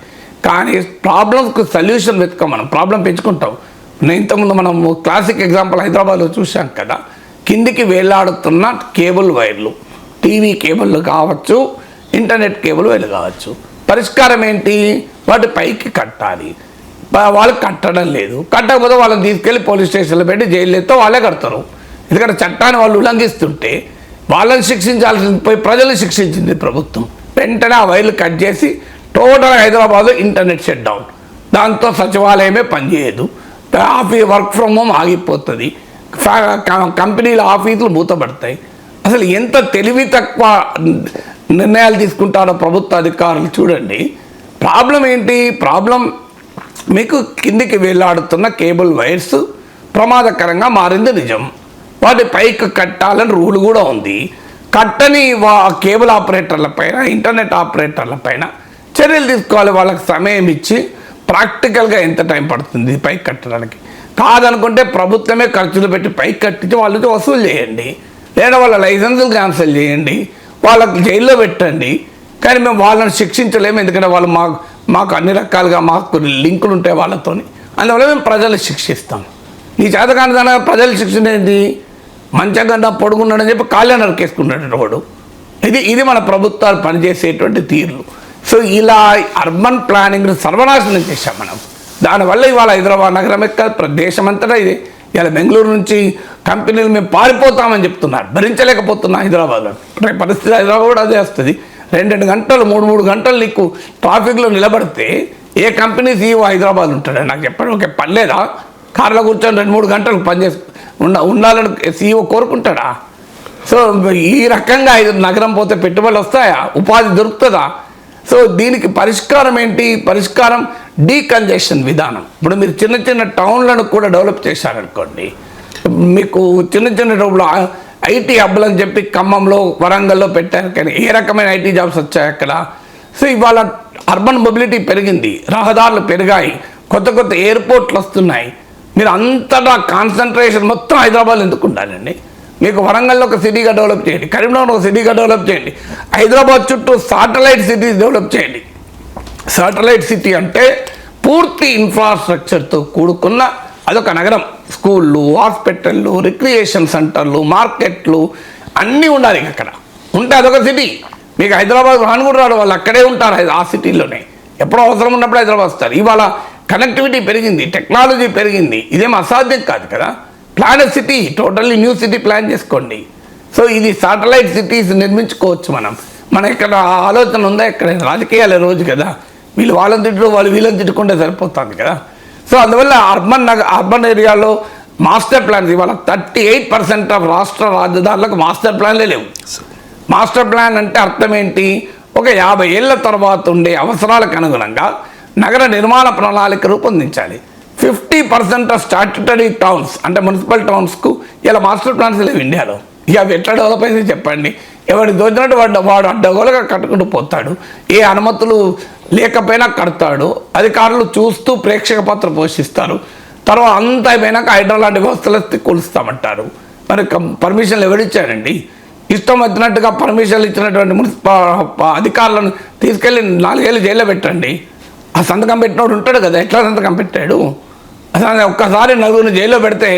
కానీ ప్రాబ్లమ్స్కు సొల్యూషన్ వెతక మనం ప్రాబ్లం పెంచుకుంటాం. ఇంతకుముందు మనం క్లాసిక్ ఎగ్జాంపుల్ హైదరాబాద్లో చూసాం కదా, కిందికి వేలాడుతున్న కేబుల్ వైర్లు, టీవీ కేబుల్లు కావచ్చు, ఇంటర్నెట్ కేబుల్ వైర్లు కావచ్చు. పరిష్కారం ఏంటి? వాటి పైకి కట్టాలి. వాళ్ళకి కట్టడం లేదు, కట్టకపోతే వాళ్ళని తీసుకెళ్ళి పోలీస్ స్టేషన్లో పెట్టి జైలు ఎత్తో వాళ్ళే కడతారు. ఎందుకంటే చట్టాన్ని వాళ్ళు ఉల్లంఘిస్తుంటే వాళ్ళని శిక్షించాల్సింది పోయి ప్రజలు శిక్షించింది ప్రభుత్వం. వెంటనే ఆ వైర్లు కట్ చేసి టోటల్ హైదరాబాద్లో ఇంటర్నెట్ షట్ డౌన్. దాంతో సచివాలయమే పనిచేయదు, వర్క్ ఫ్రమ్ హోమ్ ఆగిపోతుంది, కంపెనీల ఆఫీసులు మూతపడతాయి. అసలు ఎంత తెలివి తక్కువ నిర్ణయాలు తీసుకుంటారో ప్రభుత్వ అధికారులు చూడండి. ప్రాబ్లం ఏంటి? ప్రాబ్లం మీకు కిందికి వేలాడుతున్న కేబుల్ వైర్స్ ప్రమాదకరంగా మారింది నిజం. వాటి పైకి కట్టాలని రూల్ కూడా ఉంది. కట్టని కేబుల్ ఆపరేటర్ల పైన, ఇంటర్నెట్ ఆపరేటర్ల పైన చర్యలు తీసుకోవాలి. వాళ్ళకి సమయం ఇచ్చి ప్రాక్టికల్గా ఎంత టైం పడుతుంది పైకి కట్టడానికి. కాదనుకుంటే ప్రభుత్వమే ఖర్చులు పెట్టి పైకి కట్టించి వాళ్ళకి వసూలు చేయండి, లేదా వాళ్ళ లైసెన్సులు క్యాన్సిల్ చేయండి, వాళ్ళకి జైల్లో పెట్టండి. కానీ మేము వాళ్ళని శిక్షించలేము, ఎందుకంటే వాళ్ళు మాకు అన్ని రకాలుగా మాకు లింకులు ఉంటాయి వాళ్ళతోని. అందువల్ల మేము ప్రజలు శిక్షిస్తాం. నీ చేతకాని దాని ప్రజలు శిక్షణ ఏంటి? మంచగండా పొడుగున్నాడని చెప్పి కాళ్ళే నరికేసుకున్నాడు వాడు. ఇది మన ప్రభుత్వాలు పనిచేసేటువంటి తీరులు. సో ఇలా అర్బన్ ప్లానింగ్ను సర్వనాశనం చేశాం మనం. దానివల్ల ఇవాళ హైదరాబాద్ నగరమే కాదు, దేశం అంతటా ఇది. ఇలా బెంగళూరు నుంచి కంపెనీలు మేము పారిపోతామని చెప్తున్నారు, భరించలేకపోతున్నాం హైదరాబాద్లో. రేపు పరిస్థితి హైదరాబాద్ కూడా అదే వస్తుంది. 2 గంటలు 3 గంటలు నీకు ట్రాఫిక్లో నిలబడితే ఏ కంపెనీ CEO హైదరాబాద్ ఉంటాడు? నాకు చెప్పండి. ఒక పని లేదా? కార్లో కూర్చొని 2-3 గంటలు పనిచేసి ఉండాలని CEO కోరుకుంటాడా? సో ఈ రకంగా నగరం పోతే పెట్టుబడులు వస్తాయా? ఉపాధి దొరుకుతుందా? సో దీనికి పరిష్కారం ఏంటి? పరిష్కారం డీకంజెషన్ విధానం. ఇప్పుడు మీరు చిన్న చిన్న టౌన్లను కూడా డెవలప్ చేశారనుకోండి, మీకు చిన్న డబ్బులు IT హబ్బులు అని చెప్పి ఖమ్మంలో, వరంగల్లో పెట్టారు, కానీ ఏ రకమైన IT జాబ్స్ వచ్చాయి అక్కడ? సో ఇవాళ అర్బన్ మొబిలిటీ పెరిగింది, రహదారులు పెరిగాయి, కొత్త ఎయిర్పోర్ట్లు వస్తున్నాయి. మీరు అంతటా కాన్సన్ట్రేషన్ మొత్తం హైదరాబాద్ ఎందుకు ఉండాలండి? మీకు వరంగల్లో ఒక సిటీగా డెవలప్ చేయండి, కరీంనగర్ ఒక సిటీగా డెవలప్ చేయండి, హైదరాబాద్ చుట్టూ శాటిలైట్ సిటీస్ డెవలప్ చేయండి. శాటిలైట్ సిటీ అంటే పూర్తి ఇన్ఫ్రాస్ట్రక్చర్తో కూడుకున్న అదొక నగరం. స్కూళ్ళు, హాస్పిటళ్ళు, రిక్రియేషన్ సెంటర్లు, మార్కెట్లు అన్నీ ఉండాలి అక్కడ. ఉంటే అదొక సిటీ. మీకు హైదరాబాద్ రాను కూడా రాడు, వాళ్ళు అక్కడే ఉంటారు ఆ సిటీలోనే. ఎప్పుడో అవసరం ఉన్నప్పుడు హైదరాబాద్ వస్తారు. ఇవాళ కనెక్టివిటీ పెరిగింది, టెక్నాలజీ పెరిగింది, ఇదేం అసాధ్యం కాదు కదా. Plan city, totally new city plan చేసుకోండి. సో ఇది శాటిలైట్ సిటీస్ నిర్మించుకోవచ్చు మనం. మన ఇక్కడ ఆలోచన ఉందా? ఇక్కడ రాజకీయాలే రోజు కదా, వీళ్ళు వాళ్ళని తిట్టు వాళ్ళు వీళ్ళని తిట్టుకుంటే సరిపోతుంది కదా. సో అందువల్ల అర్బన్ ఏరియాలో మాస్టర్ ప్లాన్స్ ఇవాళ 38% ఆఫ్ రాష్ట్ర రాజధానులకు మాస్టర్ ప్లాన్లే లేవు. మాస్టర్ ప్లాన్ అంటే అర్థం ఏంటి? ఒక 50 ఏళ్ల తర్వాత ఉండే అవసరాలకు అనుగుణంగా నగర నిర్మాణ ప్రణాళిక రూపొందించాలి. 50% ఆఫ్ స్టాట్యుటరీ టౌన్స్ అంటే మున్సిపల్ టౌన్స్కు ఇలా మాస్టర్ ప్లాన్స్ లేవు ఇండియాలో. ఇక అవి ఎట్లా డెవలప్ అయితే చెప్పండి. ఎవరికి దోచినట్టు వాడు అడ్డగోలుగా కట్టుకుంటూ పోతాడు, ఏ అనుమతులు లేకపోయినా కడతాడు, అధికారులు చూస్తూ ప్రేక్షక పాత్ర పోషిస్తారు. తర్వాత అంతా అయిపోయినాక హైడ్రా లాంటి వ్యవస్థలు కూలుస్తామంటారు. మరి పర్మిషన్లు ఎవరిచ్చారండి? ఇష్టం వచ్చినట్టుగా పర్మిషన్లు ఇచ్చినటువంటి అధికారులను తీసుకెళ్ళి 4 ఏళ్ళు జైల్లో పెట్టండి. ఆ సంతకం పెట్టినోడు ఉంటాడు కదా, ఎట్లా సంతకం పెట్టాడు? అసలు ఒక్కసారి నలుగురిని జైల్లో పెడితే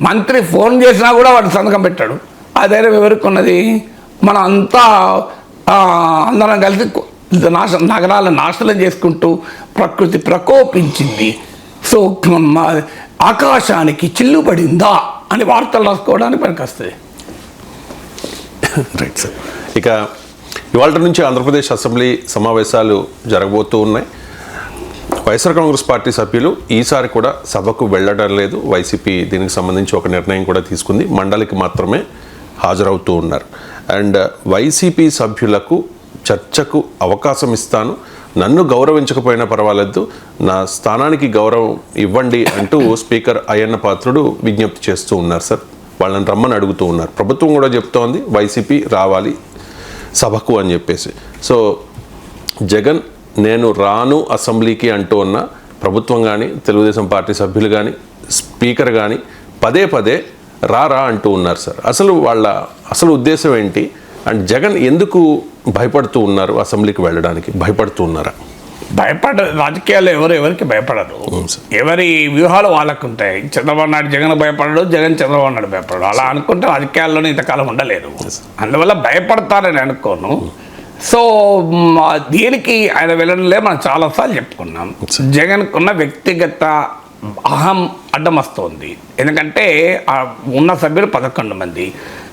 మంత్రి ఫోన్ చేసినా కూడా వాడు సంతకం పెట్టాడు. ఆ ధైర్యం ఎవరికి ఉన్నది? మనం అంతా అందరం కలిసి నగరాలను నాశనం చేసుకుంటూ ప్రకృతి ప్రకోపించింది. సో ఆకాశానికి చిల్లు పడిందా అని వార్తలు రాసుకోవడానికి పనికొస్తుంది. Right sir. ఇక ఇవాళ నుంచి ఆంధ్రప్రదేశ్ అసెంబ్లీ సమావేశాలు జరగబోతూ ఉన్నాయి. వైఎస్ఆర్ కాంగ్రెస్ పార్టీ సభ్యులు ఈసారి కూడా సభకు వెళ్ళడం లేదు. వైసీపీ దీనికి సంబంధించి ఒక నిర్ణయం కూడా తీసుకుంది, మండలికి మాత్రమే హాజరవుతూ ఉన్నారు. అండ్ వైసీపీ సభ్యులకు చర్చకు అవకాశం ఇస్తాను, నన్ను గౌరవించకపోయినా పర్వాలేదు, నా స్థానానికి గౌరవం ఇవ్వండి అంటూ స్పీకర్ అయ్యన్న పాత్రుడు విజ్ఞప్తి చేస్తూ ఉన్నారు సార్. వాళ్ళని రమ్మని అడుగుతూ ఉన్నారు. ప్రభుత్వం కూడా చెప్తోంది వైసీపీ రావాలి సభకు అని చెప్పేసి. సో జగన్ నేను రాను అసెంబ్లీకి అంటూ ఉన్న ప్రభుత్వం కానీ తెలుగుదేశం పార్టీ సభ్యులు కానీ స్పీకర్ కానీ పదే పదే రా అంటూ ఉన్నారు సార్. అసలు ఉద్దేశం ఏంటి? అండ్ జగన్ ఎందుకు భయపడుతూ ఉన్నారు? అసెంబ్లీకి వెళ్ళడానికి భయపడుతూ ఉన్నారా? రాజకీయాల్లో ఎవరికి భయపడరు. ఎవరి వ్యూహాలు వాళ్ళకు ఉంటాయి. చంద్రబాబు నాయుడు జగన్ భయపడడు, జగన్ చంద్రబాబు నాయుడు భయపడడు. అలా అనుకుంటే రాజకీయాల్లోనే ఇంతకాలం ఉండలేదు. అందువల్ల భయపడతారని అనుకోను. సో దీనికి ఆయన వెళ్ళడంలే మనం చాలాసార్లు చెప్పుకున్నాం. జగన్కు ఉన్న వ్యక్తిగత అహం అడ్డం వస్తుంది. ఎందుకంటే ఉన్న సభ్యులు 11 మంది.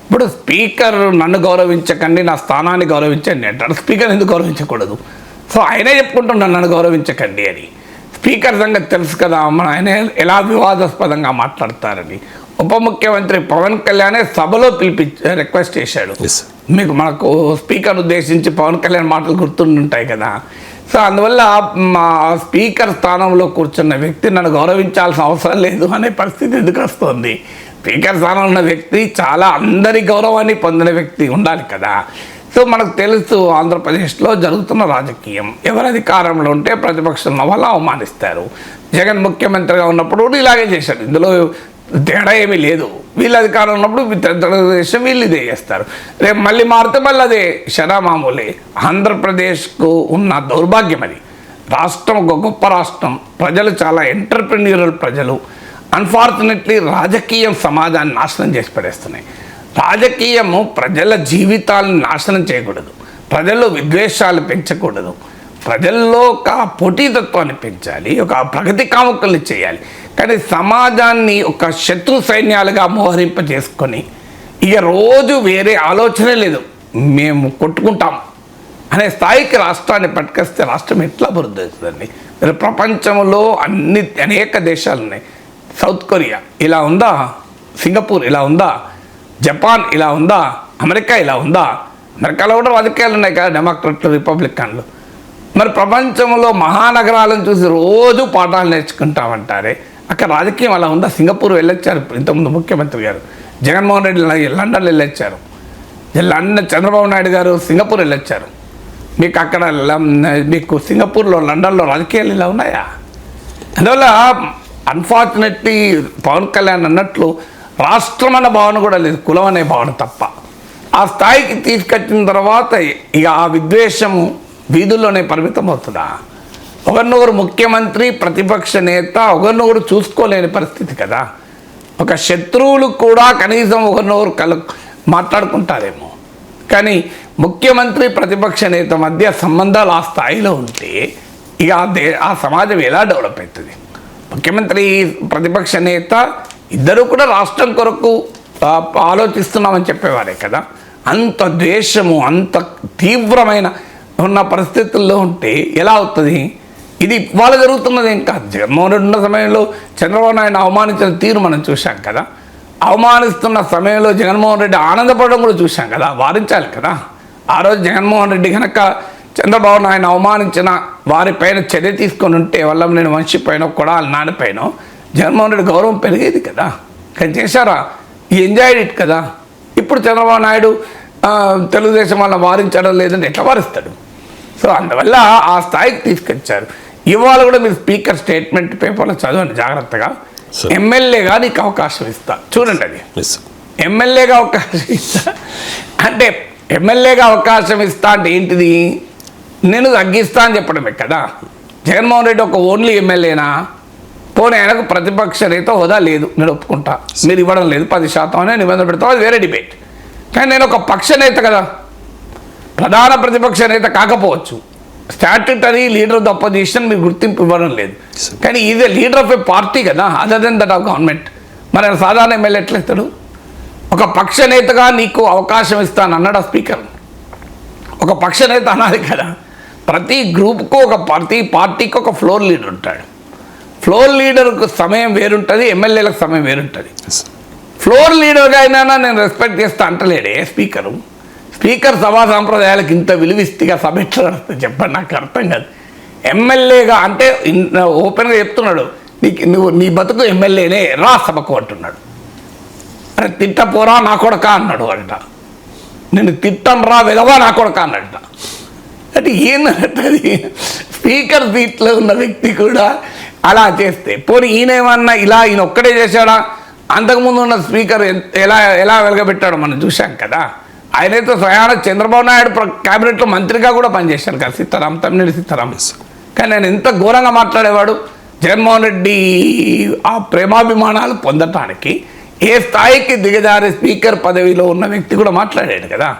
ఇప్పుడు స్పీకర్ నన్ను గౌరవించకండి, నా స్థానాన్ని గౌరవించండి అంటాడు. స్పీకర్ ఎందుకు గౌరవించకూడదు? సో ఆయనే చెప్పుకుంటున్నాను నన్ను గౌరవించకండి అని. స్పీకర్ సంగతి తెలుసు కదా, మన ఆయన ఎలా వివాదాస్పదంగా మాట్లాడతారని. ఉప ముఖ్యమంత్రి పవన్ కళ్యాణ్ సభలో రిక్వెస్ట్ చేశాడు. మనకు స్పీకర్ ఉద్దేశించి పవన్ కళ్యాణ్ మాటలు గుర్తుంటాయి కదా. సో అందువల్ల మా స్పీకర్ స్థానంలో కూర్చున్న వ్యక్తి నన్ను గౌరవించాల్సిన అవసరం లేదు అనే పరిస్థితి ఎందుకు వస్తుంది? స్పీకర్ స్థానంలో ఉన్న వ్యక్తి చాలా అందరి గౌరవాన్ని పొందిన వ్యక్తి ఉండాలి కదా. సో మనకు తెలుసు ఆంధ్రప్రదేశ్లో జరుగుతున్న రాజకీయం. ఎవరు అధికారంలో ఉంటే ప్రతిపక్షంలో వాళ్ళు అవమానిస్తారు. జగన్ ముఖ్యమంత్రిగా ఉన్నప్పుడు ఇలాగే చేశాడు. ఇందులో తేడా ఏమీ లేదు. వీళ్ళు అధికారం ఉన్నప్పుడు తెలుగుదేశం వీళ్ళు ఇదే చేస్తారు. రేపు మళ్ళీ మారితే మళ్ళీ అదే శరామామూలే. ఆంధ్రప్రదేశ్కు ఉన్న దౌర్భాగ్యం అది. రాష్ట్రం ఒక గొప్ప రాష్ట్రం, ప్రజలు చాలా ఎంటర్ప్రెన్యూరల్ ప్రజలు. అన్ఫార్చునేట్లీ రాజకీయం సమాజాన్ని నాశనం చేసి పడేస్తున్నాయి. రాజకీయము ప్రజల జీవితాలను నాశనం చేయకూడదు, ప్రజల్లో విద్వేషాలు పెంచకూడదు, ప్రజల్లో ఒక పోటీతత్వాన్ని పెంచాలి, ఒక ప్రగతి కాముకల్ని చేయాలి. కానీ సమాజాన్ని ఒక శత్రు సైన్యాలుగా మోహరింప చేసుకొని ఇక రోజు వేరే ఆలోచనే లేదు, మేము కొట్టుకుంటాం అనే స్థాయికి రాష్ట్రాన్ని పట్టుకొస్తే రాష్ట్రం ఎట్లా అభివృద్ధి అవుతుందండి? ప్రపంచంలో అనేక దేశాలు ఉన్నాయి. సౌత్ కొరియా ఇలా ఉందా? సింగపూర్ ఇలా ఉందా? జపాన్ ఇలా ఉందా? అమెరికా ఇలా ఉందా? అమెరికాలో కూడా రాజకీయాలు ఉన్నాయి కదా, డెమోక్రట్లు రిపబ్లికన్లు. మరి ప్రపంచంలో మహానగరాలను చూసి రోజు పాఠాలు నేర్చుకుంటామంటారే, అక్కడ రాజకీయం అలా ఉందా? సింగపూర్ వెళ్ళొచ్చారు ఇంతకుముందు ముఖ్యమంత్రి గారు, జగన్మోహన్ రెడ్డి లండన్ వెళ్ళొచ్చారు, చంద్రబాబు నాయుడు గారు సింగపూర్ వెళ్ళొచ్చారు. మీకు అక్కడ మీకు సింగపూర్లో లండన్లో రాజకీయాలు ఇలా ఉన్నాయా? అందువల్ల అన్ఫార్చునేట్లీ పవన్ కళ్యాణ్ అన్నట్లు రాష్ట్రం అన్న భావన కూడా లేదు, కులం అనే భావన తప్ప. ఆ స్థాయికి తీసుకొచ్చిన తర్వాత ఇక ఆ విద్వేషము వీధుల్లోనే పరిమితం అవుతుందా? ఒకరినొకరు ముఖ్యమంత్రి ప్రతిపక్ష నేత ఒకరినొకరు చూసుకోలేని పరిస్థితి కదా. ఒక శత్రువులు కూడా కనీసం ఒకరినొకరు మాట్లాడుకుంటారేమో, కానీ ముఖ్యమంత్రి ప్రతిపక్ష నేత మధ్య సంబంధాలు ఆ స్థాయిలో ఉంటే ఇక ఆ సమాజం ఎలా డెవలప్ అవుతుంది? ముఖ్యమంత్రి ప్రతిపక్ష నేత ఇద్దరు కూడా రాష్ట్రం కొరకు ఆలోచిస్తున్నామని చెప్పేవారే కదా. అంత ద్వేషము, అంత తీవ్రమైన ఉన్న పరిస్థితుల్లో ఉంటే ఎలా అవుతుంది? ఇది ఇవాళ జరుగుతున్నది ఏం కాదు. జగన్మోహన్ రెడ్డి ఉన్న సమయంలో చంద్రబాబు నాయుడు అవమానించిన తీరు మనం చూశాం కదా. అవమానిస్తున్న సమయంలో జగన్మోహన్ రెడ్డి ఆనందపడడం కూడా చూశాం కదా. వారించాలి కదా. ఆ రోజు జగన్మోహన్ రెడ్డి కనుక చంద్రబాబు నాయుడు అవమానించిన వారిపైన చర్య తీసుకొని ఉంటే వల్లభనేని వంశీ పైన కొడాలి నాని పైన జగన్మోహన్ రెడ్డి గౌరవం పెరిగేది కదా. కానీ చేశారా? ఎంజాయ్డ్ ఇట్ కదా. ఇప్పుడు చంద్రబాబు నాయుడు తెలుగుదేశం వాళ్ళని వారించడం లేదంటే ఎట్లా వారిస్తాడు? సో అందువల్ల ఆ స్థాయికి తీసుకొచ్చారు. ఇవాళ కూడా మీరు స్పీకర్ స్టేట్మెంట్ పేపర్లో చదవండి జాగ్రత్తగా. ఎమ్మెల్యేగా నీకు అవకాశం ఇస్తా, చూడండి అది ఎమ్మెల్యేగా అవకాశం ఇస్తా అంటే ఎమ్మెల్యేగా అవకాశం ఇస్తా అంటే ఏంటిది? నేను తగ్గిస్తా అని చెప్పడమే కదా. జగన్మోహన్ రెడ్డి ఒక ఓన్లీ ఎమ్మెల్యేనా? పోనీ ఆయనకు ప్రతిపక్ష నేత హోదా లేదు, నేను ఒప్పుకుంటా. మీరు ఇవ్వడం లేదు, 10% అనే నిబంధన పెడతాం, అది వేరే డిబేట్. కానీ నేను ఒక పక్ష నేత కదా, ప్రధాన ప్రతిపక్ష నేత కాకపోవచ్చు, statutory leader of the opposition మీరు గుర్తింపు ఇవ్వడం లేదు. కానీ is a leader of a party కదా, other then that of government. మరి ఆయన సాధారణ ఎమ్మెల్యే ఎట్లయితాడు? ఒక పక్ష నేతగా నీకు అవకాశం ఇస్తాను అన్నాడు ఆ స్పీకర్. ఒక పక్ష నేత అనాలి కదా. ప్రతి గ్రూప్కు ప్రతి పార్టీకి ఒక ఫ్లోర్ లీడర్ ఉంటాడు. ఫ్లోర్ లీడర్కు సమయం వేరుంటుంది, ఎమ్మెల్యేలకు సమయం వేరుంటుంది. ఫ్లోర్ లీడర్గా అయినా నేను రెస్పెక్ట్ చేస్తా అంటలేడే స్పీకరు. స్పీకర్ సభా సాంప్రదాయాలకు ఇంత విలువిస్తిగా సభ ఎట్లా నడుస్తుంది చెప్పండి, నాకు అర్థం కాదు. ఎమ్మెల్యేగా అంటే ఓపెన్గా చెప్తున్నాడు, నీ బతుకు ఎమ్మెల్యేనే రా సభకు అంటున్నాడు. అరే తిట్టపోరా నా కొడక అన్నాడు అంట. నేను తిట్టను రా వెదవా నా కొడక అన్నట్ట. అంటే ఏంటంటే స్పీకర్ సీట్లో ఉన్న వ్యక్తి కూడా అలా చేస్తే పోనీ ఈయనేమన్నా ఈయన ఒక్కడే చేశాడా? అంతకుముందు ఉన్న స్పీకర్ ఎలా వెలగబెట్టాడో మనం చూశాం కదా. ఆయనైతే స్వయాన చంద్రబాబు నాయుడు క్యాబినెట్లో మంత్రిగా కూడా పనిచేశాడు కదా, తమ్మినేని సీతారాం. కానీ ఆయన ఎంత ఘోరంగా మాట్లాడేవాడు. జగన్మోహన్ రెడ్డి ఆ ప్రేమాభిమానాలు పొందటానికి ఏ స్థాయికి దిగజారే స్పీకర్ పదవిలో ఉన్న వ్యక్తి కూడా మాట్లాడాడు కదా.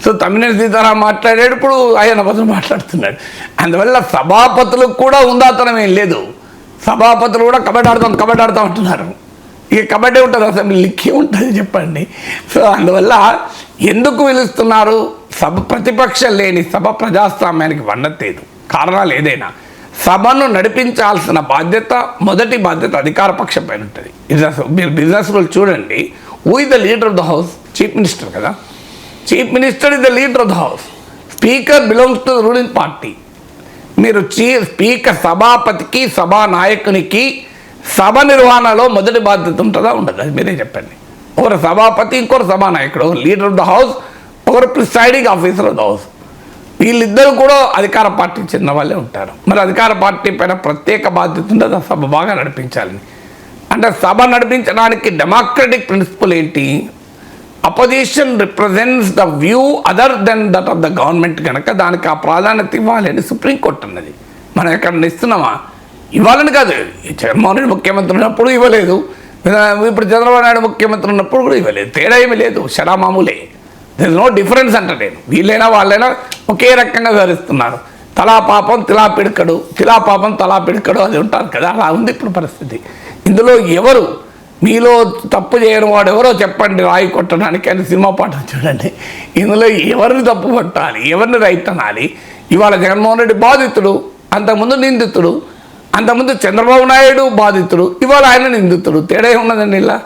సో తమ్మినేని సీతారాం మాట్లాడాడు, ఇప్పుడు ఆయన బదులు మాట్లాడుతున్నాడు. అందువల్ల సభాపతులకు కూడా ఉందాతనం ఏం లేదు. సభాపతులు కూడా కబడ్డీ ఆడతాం అంటున్నారు. ఇక కబడ్డీ ఉంటుంది, అసెంబ్లీ లిక్కే ఉంటుంది చెప్పండి. సో అందువల్ల ఎందుకు పిలుస్తున్నారు? ప్రతిపక్షం లేని సభ ప్రజాస్వామ్యానికి వన్నతేదు. కారణాలు ఏదైనా సభను నడిపించాల్సిన బాధ్యత, మొదటి బాధ్యత అధికార పక్షం పైన ఉంటుంది. మీరు బిజినెస్ రూల్ చూడండి. Who is the leader of the house? Chief minister కదా. Chief minister is the leader of the house. Speaker belongs to the ruling party. మీరు స్పీకర్ సభాపతికి, సభా నాయకునికి సభ నిర్వహణలో మొదటి బాధ్యత ఉంటుందా ఉండదు? అది మీరే చెప్పండి. ఒకరు సభాపతి, ఇంకొకరు సభానాయకుడు, ఒకరు లీడర్ ఆఫ్ ద హౌస్, ఒకరు presiding officer of the house. వీళ్ళిద్దరూ కూడా అధికార పార్టీకి చెందిన వాళ్ళే ఉంటారు. మరి అధికార పార్టీ పైన ప్రత్యేక బాధ్యత ఉంటుంది ఆ సభ బాగా నడిపించాలని. అంటే సభ నడిపించడానికి డెమోక్రటిక్ ప్రిన్సిపల్ ఏంటి? Opposition represents the view other then that of the government కనుక దానికి ఆ ప్రాధాన్యత ఇవ్వాలి అని సుప్రీంకోర్టు అన్నది. మనం ఎక్కడ ఇస్తున్నామా? ఇవ్వాలని కాదు. జగన్మోహన్ రెడ్డి ముఖ్యమంత్రి ఉన్నప్పుడు ఇవ్వలేదు, ఇప్పుడు చంద్రబాబు నాయుడు ముఖ్యమంత్రి ఉన్నప్పుడు కూడా ఇవ్వలేదు. తేడా ఏమీ లేదు, షరా మామూలే. దర్ ఇస్ నో డిఫరెన్స్ అంట. నేను వీళ్ళైనా వాళ్ళైనా ఒకే రకంగా వివరిస్తున్నారు. తలా పాపం తిలా పిడకడు, తిలా పాపం తలా పిడకడు అది ఉంటారు కదా, అలా ఉంది ఇప్పుడు పరిస్థితి. ఇందులో ఎవరు మీలో తప్పు చేయని వాడు ఎవరో చెప్పండి రాయి కొట్టడానికి అని సినిమా పాటలు చూడండి. ఇందులో ఎవరిని తప్పు పట్టాలి, ఎవరిని రైట్ అనాలి? ఇవాళ జగన్మోహన్ రెడ్డి బాధితుడు, అంతకుముందు నిందితుడు, అంతకుముందు చంద్రబాబు నాయుడు బాధితుడు, ఇవాళ ఆయన నిందితుడు. తేడా ఉన్నదండి ఇలా.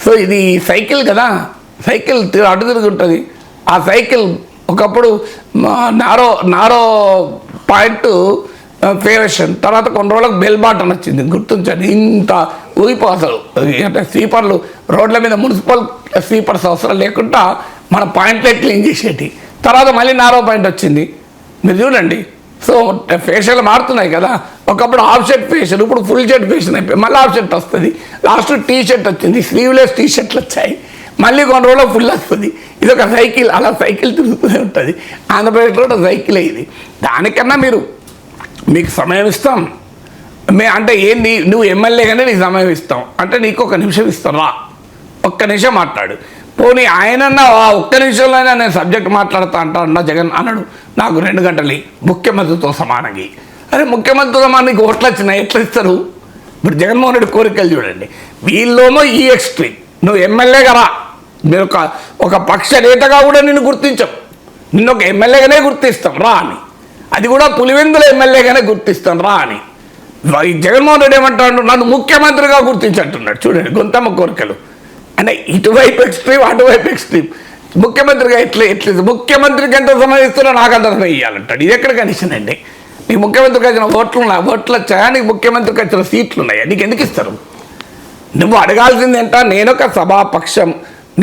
సో ఇది సైకిల్ కదా, సైకిల్ అటు తిరిగి ఉంటుంది. ఆ సైకిల్ ఒకప్పుడు నారో పాయింట్ ఫేవేషన్, తర్వాత కొన్ని రోజులకు బెల్ బాటన్ వచ్చింది, గుర్తుంచండి. ఇంత ఊగిపో అసలు అంటే స్వీపర్లు రోడ్ల మీద మున్సిపల్ స్వీపర్స్ అవసరం లేకుండా మన పాయింట్లే క్లీన్ చేసేటి. తర్వాత మళ్ళీ నారో పాయింట్ వచ్చింది, మీరు చూడండి. సో ఫేషన్లు మారుతున్నాయి కదా. ఒకప్పుడు హాఫ్ షర్ట్ ఫేషన్, ఇప్పుడు ఫుల్ షర్ట్ ఫేషన్ అయిపోయి మళ్ళీ హాఫ్ షర్ట్ వస్తుంది. లాస్ట్ టీ షర్ట్ వచ్చింది, స్లీవ్లెస్ టీ షర్ట్లు వచ్చాయి, మళ్ళీ కొన్ని రోజుల్లో ఫుల్ వస్తుంది. ఇది ఒక సైకిల్, అలా సైకిల్ తిరుగుతూనే ఉంటుంది. ఆంధ్రప్రదేశ్లో ఒక సైకిలే ఇది. దానికన్నా మీకు సమయం ఇస్తాం అంటే ఏంది, నువ్వు ఎమ్మెల్యేగానే నీకు సమయం ఇస్తాం అంటే నీకు 1 నిమిషం ఇస్తాం, రా 1 నిమిషం మాట్లాడు. పోనీ ఆయనన్నా 1 నిమిషంలోనే నేను సబ్జెక్ట్ మాట్లాడుతా అంటా జగన్ అన్నాడు, నాకు 2 గంటలు ముఖ్యమంత్రితో సమానంగా. అరే ముఖ్యమంత్రితో సమానానికి ఓట్లు వచ్చినాయి, ఎట్లా ఇస్తారు? ఇప్పుడు జగన్మోహన్ రెడ్డి కోరికలు చూడండి. వీళ్ళేమో ఈ ఎక్స్ట్రీమ్, నువ్వు ఎమ్మెల్యేగా రా మీరు ఒక పక్ష నేతగా కూడా నిన్ను గుర్తించం, నిన్ను ఒక ఎమ్మెల్యేగానే గుర్తిస్తాం రా అని, అది కూడా పులివెందుల ఎమ్మెల్యేగానే గుర్తిస్తాం రా అని. ఈ జగన్మోహన్ రెడ్డి ఏమంటాడు, నన్ను ముఖ్యమంత్రిగా గుర్తించట్టున్నాడు. చూడండి గొంతమ్మ కోరికలు అంటే ఇటువైపు ఎక్స్ట్రీమ్ అటువైపు ఎక్స్ట్రీమ్. ముఖ్యమంత్రిగా ఎట్లా ముఖ్యమంత్రికి ఎంత సమయం ఇస్తున్నా నాకు అంత సమయం ఇవ్వాలంటాడు. ఇది ఎక్కడ కనీసం అండి? నీకు ముఖ్యమంత్రికి వచ్చిన ఓట్లు వచ్చాయా, నీకు ముఖ్యమంత్రికి వచ్చిన సీట్లు ఉన్నాయా, నీకు ఎందుకు ఇస్తారు? నువ్వు అడగాల్సింది ఏంట, నేను ఒక సభాపక్షం,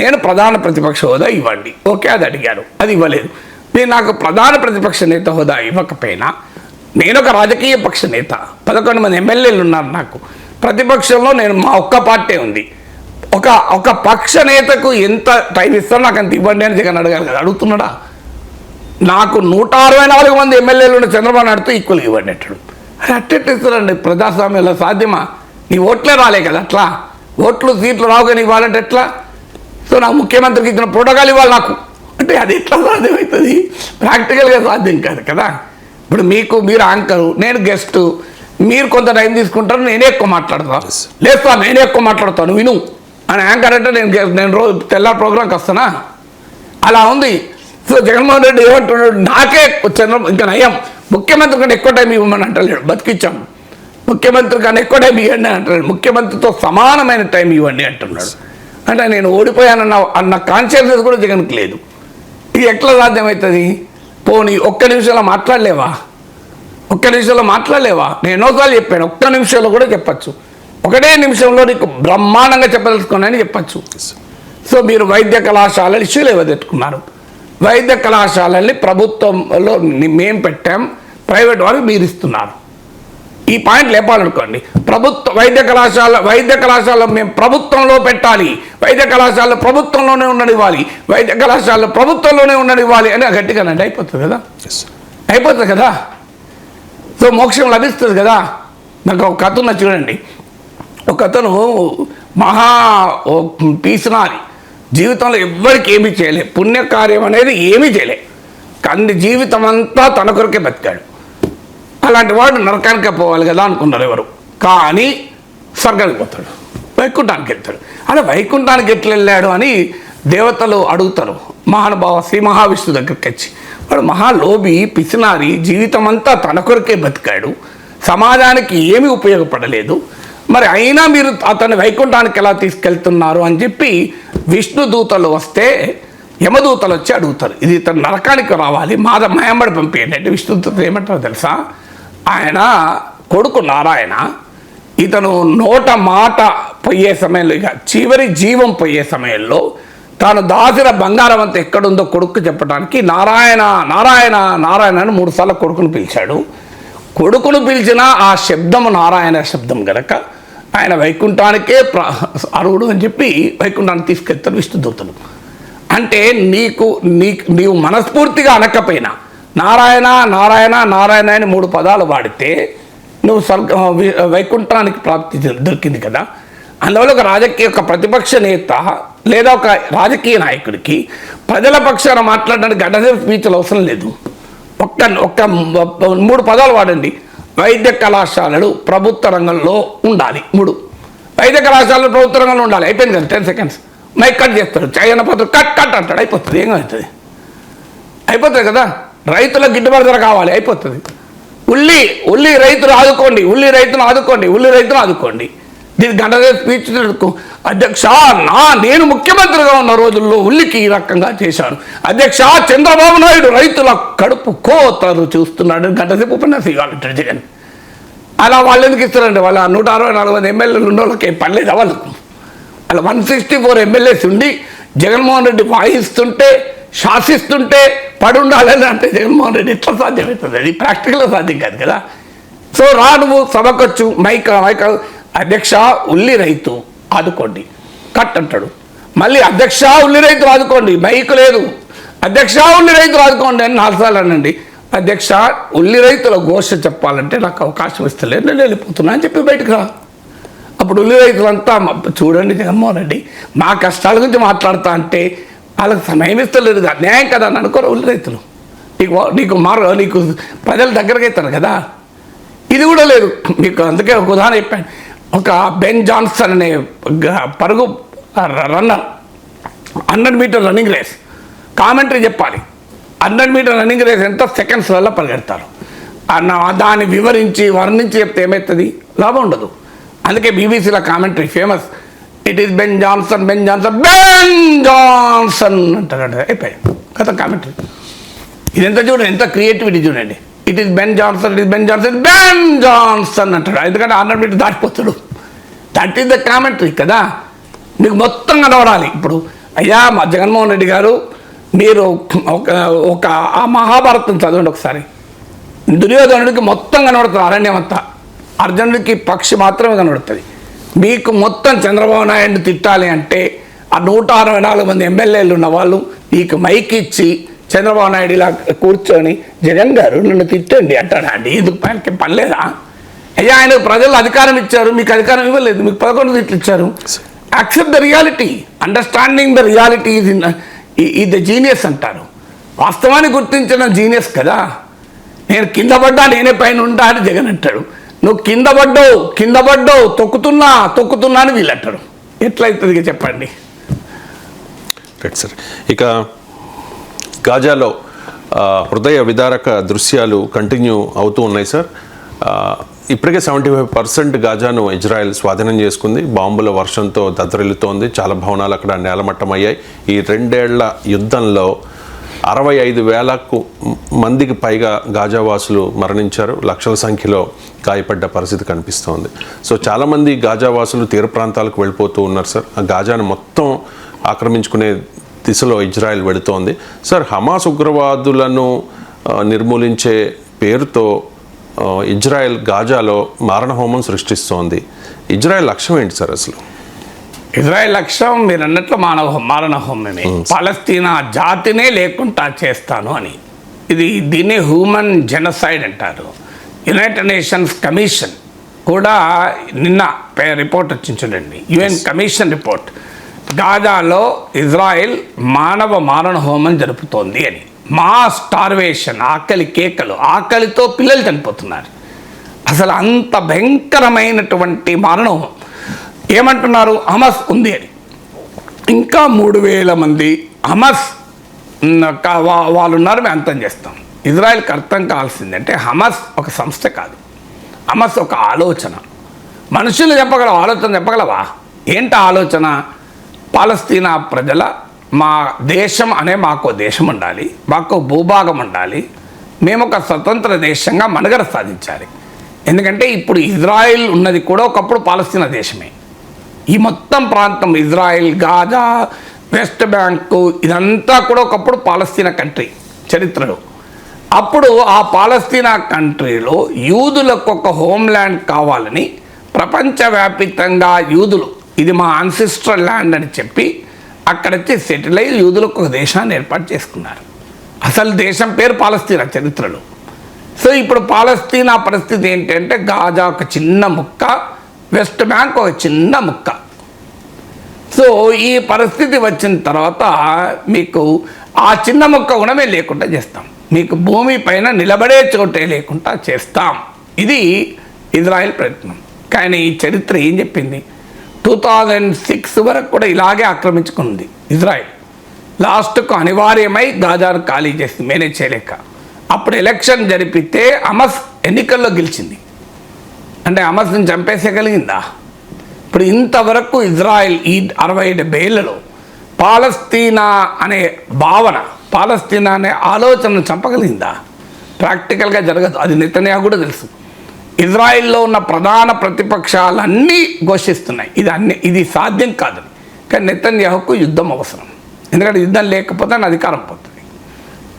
నేను ప్రధాన ప్రతిపక్ష హోదా ఇవ్వండి, ఓకే అది అడిగారు, అది ఇవ్వలేదు. మీరు నాకు ప్రధాన ప్రతిపక్ష నేత హోదా ఇవ్వకపోయినా, నేను ఒక రాజకీయ పక్ష నేత, 11 మంది ఎమ్మెల్యేలు ఉన్నారు నాకు, ప్రతిపక్షంలో నేను మా ఒక్క పార్టీ ఉంది, ఒక పక్ష నేతకు ఎంత టైం ఇస్తారో నాకు అంత ఇవ్వండి అని జగన్ అడగాలి కదా. అడుగుతున్నాడా? నాకు 164 మంది ఎమ్మెల్యేలు ఉన్న చంద్రబాబు నాయుడుతో ఈక్వల్గా ఇవ్వండి అంటాడు. అది అట్టెట్టిస్తారండి ప్రజాస్వామ్యంలో? సాధ్యమా? నీ ఓట్లే రాలే కదా, అట్లా ఓట్లు సీట్లు రావు కానీ ఇవ్వాలంటే ఎట్లా? సో నాకు ముఖ్యమంత్రికి ఇచ్చిన ప్రోటోకాల్ ఇవ్వాలి నాకు అంటే అది ఎట్లా సాధ్యమవుతుంది? ప్రాక్టికల్గా సాధ్యం కాదు కదా. ఇప్పుడు మీరు యాంకరు, నేను గెస్టు, మీరు కొంత టైం తీసుకుంటారు, నేనే ఎక్కువ మాట్లాడతాను, లేదు సార్ నేనే ఎక్కువ మాట్లాడతాను విను అని యాంకర్ అంటే నేను రోజు తెల్లారి ప్రోగ్రాంకి వస్తానా? అలా ఉంది. సో జగన్మోహన్ రెడ్డి ఏమంటున్నాడు, నాకే ఇంకా నయం, ముఖ్యమంత్రి కన్నా ఎక్కువ టైం ఇవ్వమని అంటలేడు, బతికిచ్చాము, ముఖ్యమంత్రి కన్నా ఎక్కువ టైం ఇవ్వండి అంటాడు, ముఖ్యమంత్రితో సమానమైన టైం ఇవ్వండి అంటున్నాడు. అంటే నేను ఓడిపోయానన్న కాన్షియస్నెస్ కూడా జగన్కి లేదు. ఇది ఎట్లా సాధ్యమవుతుంది? పోనీ ఒక్క నిమిషంలో మాట్లాడలేవా? నేను ఎన్నోసార్లు చెప్పాను, ఒక్క నిమిషంలో కూడా చెప్పచ్చు, ఒకటే నిమిషంలో నీకు బ్రహ్మాండంగా చెప్పదలుచుకున్నాయని చెప్పచ్చు. సో మీరు వైద్య కళాశాలలు ఇష్యూలు ఏవదెట్టుకున్నారు, వైద్య కళాశాలల్ని ప్రభుత్వంలో మేము పెట్టాం, ప్రైవేట్ వారికి మీరు ఇస్తున్నారు. ఈ పాయింట్ లేపాలనుకోండి, వైద్య కళాశాల మేము ప్రభుత్వంలో పెట్టాలి, వైద్య కళాశాల ప్రభుత్వంలోనే ఉండనివ్వాలి, వైద్య కళాశాల ప్రభుత్వంలోనే ఉండనివ్వాలి అని గట్టిగానండి అయిపోతుంది కదా. సో మోక్షం లభిస్తుంది కదా. నాకు ఒక కథ ఉన్న చూడండి, ఒక అతను మహా పీసినారి, జీవితంలో ఎవ్వరికి ఏమీ చేయలే, పుణ్యకార్యం అనేది ఏమీ చేయలే, కానీ జీవితం అంతా తన కొరకే బతికాడు. అలాంటి వాడు నరకానికి పోవాలి కదా అనుకున్నారు ఎవరు, కానీ స్వర్గానికి పోతాడు, వైకుంఠానికి వెళ్తాడు. అలా వైకుంఠానికి ఎట్లా వెళ్ళాడు అని దేవతలు అడుగుతారు మహానుభావ శ్రీ మహావిష్ణు దగ్గరికి వచ్చి. వాడు మహాలోభి పిసినారి, జీవితం అంతా తన కొరకే బతికాడు, సమాజానికి ఏమీ ఉపయోగపడలేదు, మరి అయినా మీరు అతన్ని వైకుంఠానికి ఎలా తీసుకెళ్తున్నారు అని చెప్పి విష్ణు దూతలు వస్తే యమదూతలు వచ్చి అడుగుతారు, ఇది ఇతను నరకానికి రావాలి, మాయంబడి పంపేయండి అంటే విష్ణు దూతలు ఏమంటారో తెలుసా? ఆయన కొడుకు నారాయణ, ఇతను నోట మాట పోయే సమయంలో, ఇక చివరి జీవం పోయే సమయంలో తాను దాచిన బంగారం అంతా ఎక్కడుందో కొడుకు చెప్పడానికి నారాయణ నారాయణ నారాయణ అని 3 సార్లు కొడుకును పిలిచాడు. కొడుకును పిలిచిన ఆ శబ్దము నారాయణ శబ్దం గనక ఆయన వైకుంఠానికే అర్హుడు అని చెప్పి వైకుంఠానికి తీసుకెళ్తారు విష్ణుదూతలు. అంటే నీవు మనస్ఫూర్తిగా అనకపోయినా నారాయణ నారాయణ నారాయణ అని 3 పదాలు వాడితే నువ్వు వైకుంఠానికి ప్రాప్తి దొరికింది కదా. అందువల్ల ఒక ప్రతిపక్ష నేత లేదా ఒక రాజకీయ నాయకుడికి ప్రజల పక్షాన మాట్లాడడానికి గంటసేపు స్పీచ్లు అవసరం లేదు. ఒక్క 3 పదాలు వాడండి. వైద్య కళాశాలలు ప్రభుత్వ రంగంలో ఉండాలి. 3 వైద్య కళాశాలలు ప్రభుత్వ రంగంలో ఉండాలి. అయిపోయింది కదా, 10 seconds మైక్ కట్ చేస్తాడు, చైనా పత్రం కట్ అంటాడు, అయిపోతుంది. ఏం అయిపోతుంది కదా. రైతులకు గిట్టుబాటు ధర కావాలి, అయిపోతుంది. ఉల్లి రైతును ఆదుకోండి. దీనికి గంటసేపు స్పీచ్ అధ్యక్ష నేను ముఖ్యమంత్రిగా ఉన్న రోజుల్లో ఉల్లికి ఈ రకంగా చేశాను, అధ్యక్ష చంద్రబాబు నాయుడు రైతుల కడుపు కోతలు చూస్తున్నాడు, గంటసేపు ఉపన్యాసం ఇవ్వాలంటాడు జగన్. అలా వాళ్ళు ఎందుకు ఇస్తారండి? వాళ్ళ 164 మంది ఎమ్మెల్యేలు ఉన్న వాళ్ళకి ఏం పర్లేదు వాళ్ళకు. అలా 164 ఎమ్మెల్యేస్ ఉండి జగన్మోహన్ రెడ్డి వాయిస్తుంటే శాసిస్తుంటే పడి ఉండాలని అంటే జగన్మోహన్ రెడ్డి ఎట్లా సాధ్యమవుతుంది? అది ప్రాక్టికల్గా సాధ్యం కాదు కదా. సో నువ్వు సభకొచ్చు మైక్ అధ్యక్ష ఉల్లి రైతు ఆదుకోండి కట్ అంటాడు. మళ్ళీ అధ్యక్ష ఉల్లి రైతులు ఆదుకోండి, మైక్ లేదు, అధ్యక్ష ఉల్లి రైతులు ఆదుకోండి అని 4 సార్లు అనండి. అధ్యక్ష ఉల్లి రైతుల ఘోష చెప్పాలంటే నాకు అవకాశం ఇస్తలేదు, నేను వెళ్ళిపోతున్నా అని చెప్పి బయటకు రా. అప్పుడు ఉల్లి రైతులంతా చూడండి జగన్మోహన్ రెడ్డి మా కష్టాల గురించి మాట్లాడుతా అంటే వాళ్ళకి సమయం ఇస్తలేదు, అన్యాయం కదా అని అనుకోరు ఉల్లి రైతులు. నీకు ప్రజల దగ్గరకు అవుతారు కదా. ఇది కూడా లేదు మీకు. అందుకే ఒక ఉదాహరణ చెప్పాను. ఒక బెన్ జాన్సన్ అనే పరుగు runner, 100 metre running race commentary చెప్పాలి. 100 మీటర్ రన్నింగ్ రేస్ ఎంత సెకండ్స్ వల్ల పరిగెడతారు దాన్ని వివరించి వర్ణించి చెప్తే ఏమవుతుంది? లాభం ఉండదు. అందుకే బీబీసీలో commentary famous, it is Ben Johnson అంటారు. అయిపోయాయి కథ కామెంటరీ. ఇదెంత చూడండి, ఎంత క్రియేటివిటీ చూడండి. ఇట్ ఈస్ బెన్ జాన్సన్ అంటాడు, ఎందుకంటే 100 మీటర్ దాటిపోతాడు. దట్ ఈస్ ద కామెంటరీ కదా. మీకు మొత్తం కనబడాలి. ఇప్పుడు అయ్యా మా జగన్మోహన్ రెడ్డి గారు, మీరు ఒక ఆ మహాభారతం చదవండి ఒకసారి. దుర్యోధనుడికి మొత్తం కనబడుతుంది అరణ్యం అంతా, అర్జునుడికి పక్షి మాత్రమే కనబడుతుంది. మీకు మొత్తం చంద్రబాబు నాయుడు తిట్టాలి అంటే ఆ 164 మంది ఎమ్మెల్యేలు ఉన్న వాళ్ళు మీకు మైక్ ఇచ్చి చంద్రబాబు నాయుడు ఇలా కూర్చొని జగన్ గారు నన్ను తిట్టండి అంటాడా అండి? ఎందుకు పైకి పని లేదా? అయ్యా ఆయనకు ప్రజలు అధికారం ఇచ్చారు, మీకు అధికారం ఇవ్వలేదు, మీకు 11 సీట్లు ఇచ్చారు. Accept the reality, understanding the reality is the genius అంటారు. వాస్తవాన్ని గుర్తించడం జీనియస్ కదా. నేను కింద పడ్డా నేనే పైన ఉంటా అని జగన్ అంటాడు. నువ్వు కింద పడ్డావు తొక్కుతున్నా అని వీళ్ళు అంటారు. ఎట్లయితుంది చెప్పండి? Right sir. ఇక గాజాలో హృదయ విదారక దృశ్యాలు కంటిన్యూ అవుతూ ఉన్నాయి సార్. ఇప్పటికే 75% గాజాను ఇజ్రాయెల్ స్వాధీనం చేసుకుంది. బాంబుల వర్షంతో దద్దరిల్లుతోంది. చాలా భవనాలు అక్కడ నేలమట్టమయ్యాయి. ఈ 2 ఏళ్ల యుద్ధంలో 65,000 మందికి పైగా గాజావాసులు మరణించారు. లక్షల సంఖ్యలో గాయపడ్డ పరిస్థితి కనిపిస్తోంది. సో చాలామంది గాజావాసులు తీర ప్రాంతాలకు వెళ్ళిపోతూ ఉన్నారు సార్. ఆ గాజాను మొత్తం ఆక్రమించుకునే దిశలో ఇజ్రాయెల్ వెళుతోంది సార్. హమాస్ ఉగ్రవాదులను నిర్మూలించే పేరుతో ఇజ్రాయెల్ గాజాలో మారణహోమం సృష్టిస్తోంది. ఇజ్రాయెల్ లక్ష్యం ఏంటి సార్ అసలు? ఇజ్రాయెల్ లక్ష్యం మీరు అన్నట్లు మారణహోమమే. పాలస్తీనా జాతినే లేకుండా చేస్తాను అని. దీన్ని హ్యూమన్ జెనోసైడ్ అంటారు. యునైటెడ్ నేషన్స్ కమిషన్ కూడా నిన్న రిపోర్ట్ వచ్చింది చూడండి, యుఎన్ కమిషన్ రిపోర్ట్. గాజాలో ఇజ్రాయెల్ మానవ మారణహోమం జరుపుతోంది అని. స్టార్వేషన్, ఆకలి కేకలు, ఆకలితో పిల్లలు చనిపోతున్నారు. అసలు అంత భయంకరమైనటువంటి మారణహోమం. ఏమంటున్నారు? హమస్ ఉంది అని. ఇంకా 3,000 మంది హమస్ వాళ్ళు ఉన్నారు, మేము అంతం చేస్తాం. ఇజ్రాయెల్కి అర్థం కావాల్సిందంటే హమస్ ఒక సంస్థ కాదు, హమస్ ఒక ఆలోచన. మనుషులు చెప్పగలవు, ఆలోచన చెప్పగలవా? ఏంటి ఆలోచన? పాలస్తీనా ప్రజల మా దేశం అనే మాకు దేశం ఉండాలి, మాకు భూభాగం ఉండాలి, మేము ఒక స్వతంత్ర దేశంగా మనుగడ సాధించాలి. ఎందుకంటే ఇప్పుడు ఇజ్రాయెల్ ఉన్నది కూడా ఒకప్పుడు పాలస్తీనా దేశమే. ఈ మొత్తం ప్రాంతం ఇజ్రాయెల్, గాజా, వెస్ట్ బ్యాంకు ఇదంతా కూడా ఒకప్పుడు పాలస్తీనా కంట్రీ చరిత్రలో. అప్పుడు ఆ పాలస్తీనా కంట్రీలో యూదులకు ఒక హోమ్ల్యాండ్ కావాలని ప్రపంచవ్యాపితంగా యూదులు ఇది మా అన్సిస్ట్రల్ ల్యాండ్ అని చెప్పి అక్కడొచ్చి సెటిల్ అయ్యి యూదులకు ఒక దేశాన్ని ఏర్పాటు చేసుకున్నారు. అసలు దేశం పేరు పాలస్తీనా చరిత్రలో. సో ఇప్పుడు పాలస్తీనా పరిస్థితి ఏంటంటే గాజా ఒక చిన్న ముక్క, వెస్ట్ బ్యాంక్ ఒక చిన్న ముక్క. సో ఈ పరిస్థితి వచ్చిన తర్వాత మీకు ఆ చిన్న ముక్క కూడా మేము లేకుండా చేస్తాం, మీకు భూమి పైన నిలబడే చోటే లేకుండా చేస్తాం. ఇది ఇజ్రాయెల్ ప్రయత్నం. కానీ ఈ చరిత్ర ఏం చెప్పింది? 2006 వరకు కూడా ఇలాగే ఆక్రమించుకుంది ఇజ్రాయెల్. లాస్ట్కు అనివార్యమై గాజాను ఖాళీ చేసి మేనేజ్ చేయలేక అప్పుడు ఎలక్షన్ జరిపితే హమస్ ఎన్నికల్లో గెలిచింది. అంటే హమస్ని చంపేసేయగలిగిందా? ఇప్పుడు ఇంతవరకు ఇజ్రాయెల్ ఈ 60-70 ఏళ్లలో పాలస్తీనా అనే భావన, పాలస్తీనా అనే ఆలోచనను చంపగలిగిందా? ప్రాక్టికల్గా జరగదు. అది నెతన్యాహు కూడా తెలుసు. ఇజ్రాయెల్లో ఉన్న ప్రధాన ప్రతిపక్షాలన్నీ ఘోషిస్తున్నాయి ఇది సాధ్యం కాదని. కానీ నెతన్యాహుకు యుద్ధం అవసరం. ఎందుకంటే యుద్ధం లేకపోతే ఆయన అధికారం పోతుంది.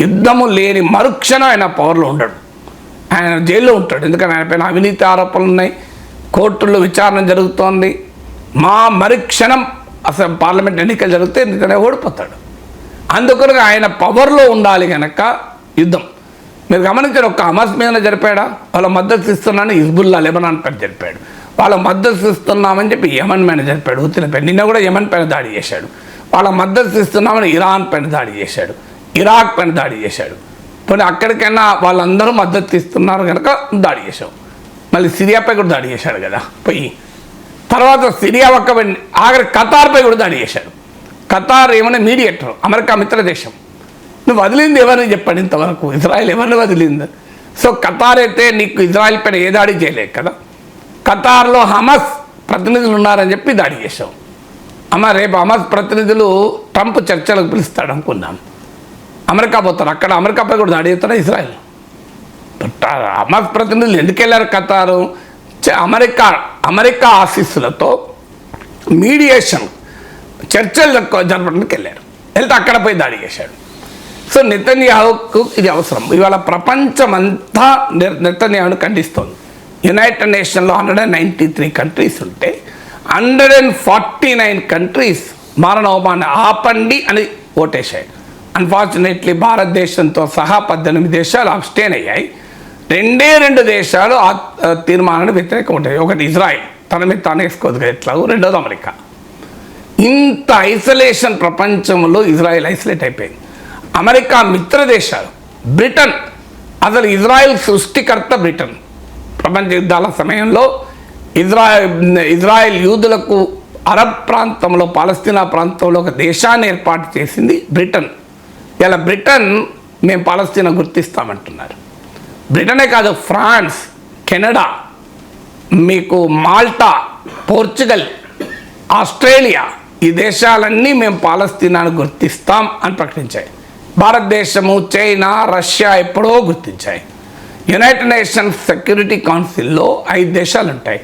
యుద్ధము లేని మరుక్షణం ఆయన పవర్లో ఉండడు, ఆయన జైల్లో ఉంటాడు. ఎందుకంటే ఆయన పైన అవినీతి ఆరోపణలు ఉన్నాయి, కోర్టుల్లో విచారణ జరుగుతోంది. మరుక్షణం అసలు పార్లమెంట్ ఎన్నికలు జరిగితే నెతన్యాహు ఓడిపోతాడు. అందుకని ఆయన పవర్లో ఉండాలి కనుక యుద్ధం. మీరు గమనించారు, ఒక్క హమాస్ మీద జరిపాడా? వాళ్ళ మద్దతు ఇస్తున్నానని హిజ్బుల్లా లెబనాన్ పైన జరిపాడు. వాళ్ళ మద్దతు ఇస్తున్నామని చెప్పి యమన్ పైన జరిపాడు, హూతీలపై. నిన్న కూడా యమన్ పైన దాడి చేశాడు. వాళ్ళ మద్దతు ఇస్తున్నామని ఇరాన్ పైన దాడి చేశాడు, ఇరాక్ పైన దాడి చేశాడు. పోనీ అక్కడికైనా వాళ్ళందరూ మద్దతు ఇస్తున్నారు కనుక దాడి చేశావు. మళ్ళీ సిరియాపై కూడా దాడి చేశాడు కదా పోయి. తర్వాత సిరియా ఆఖరి ఖతార్పై కూడా దాడి చేశాడు. ఖతార్ ఏమైనా మీడియేటర్, అమెరికా మిత్ర దేశం. నువ్వు వదిలింది ఎవరిని చెప్పండి ఇంతవరకు? ఇజ్రాయెల్ ఎవరిని వదిలింది? సో ఖతార్ అయితే నీకు ఇజ్రాయెల్ పైన ఏ దాడి చేయలేదు కదా. ఖతార్లో హమాస్ ప్రతినిధులు ఉన్నారని చెప్పి దాడి చేశావు. రేపు హమాస్ ప్రతినిధులు ట్రంప్ చర్చలకు పిలుస్తాడు అనుకున్నాం. అమెరికా పోతారు, అక్కడ అమెరికాపై కూడా దాడి చేస్తారా ఇజ్రాయెల్? హమాస్ ప్రతినిధులు ఎందుకు వెళ్ళారు ఖతారు? అమెరికా ఆఫీసులతో మీడియేషన్ చర్చలు జరపడానికి వెళ్ళారు. వెళ్తే అక్కడ పోయి దాడి చేశాడు. సో నెతన్యాహుకు ఇది అవసరం. ఇవాళ ప్రపంచమంతా నెతన్యాహును ఖండిస్తోంది. యునైటెడ్ నేషన్లో 193 కంట్రీస్ ఉంటే 149 కంట్రీస్ మారణహోమాన్ని ఆపండి అని ఓటేశాయి. అన్ఫార్చునేట్లీ భారతదేశంతో సహా 18 దేశాలు అబ్స్టైన్ అయ్యాయి. 2 దేశాలు ఆ తీర్మానాన్ని వ్యతిరేకం ఉంటాయి. ఒకటి ఇజ్రాయిల్, తన మీద తాను వేసుకోదు కదా ఎట్లాగో. రెండోది అమెరికా. ఇంత ఐసోలేషన్ ప్రపంచంలో ఇజ్రాయిల్ ఐసోలేట్ అయిపోయింది. అమెరికా మిత్ర దేశాలు, బ్రిటన్, అసలు ఇజ్రాయిల్ సృష్టికర్త బ్రిటన్. ప్రపంచ యుద్ధాల సమయంలో ఇజ్రాయిల్ యూదులకు అరబ్ ప్రాంతంలో, పాలస్తీనా ప్రాంతంలో ఒక దేశాన్ని ఏర్పాటు చేసింది బ్రిటన్. ఇలా బ్రిటన్ మేము పాలస్తీనా గుర్తిస్తామంటున్నారు. బ్రిటనే కాదు, ఫ్రాన్స్, కెనడా, మీకు మాల్టా, పోర్చుగల్, ఆస్ట్రేలియా, ఈ దేశాలన్నీ మేము పాలస్తీనాను గుర్తిస్తాం అని ప్రకటించాయి. భారతదేశము, చైనా, రష్యా ఎప్పుడో గుర్తించాయి. యునైటెడ్ నేషన్స్ సెక్యూరిటీ కౌన్సిల్లో 5 దేశాలు ఉంటాయి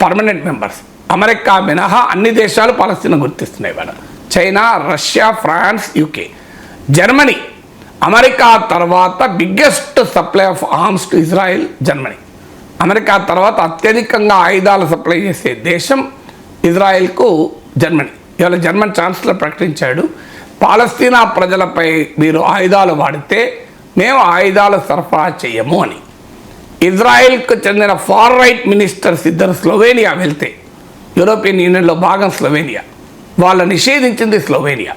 పర్మనెంట్ మెంబర్స్. అమెరికా మినహా అన్ని దేశాలు పాలస్తీనా గుర్తిస్తున్నాయి ఇవాళ. China, Russia, France, UK, Germany. America తర్వాత biggest supply of arms to Israel Germany. America తర్వాత అత్యధికంగా ఆయుధాలు సప్లై చేసే దేశం ఇజ్రాయెల్కు జర్మనీ. ఇవాళ జర్మన్ ఛాన్సలర్ ప్రకటించాడు, పాలస్తీనా ప్రజలపై మీరు ఆయుధాలు వాడితే మేము ఆయుధాలు సరఫరా చేయము అని. ఇజ్రాయెల్కు చెందిన ఫార్ రైట్ మినిస్టర్స్ ఇద్దరు స్లోవేనియా వెళ్తే, యూరోపియన్ యూనియన్లో భాగం స్లోవేనియా, వాళ్ళు నిషేధించింది స్లోవేనియా.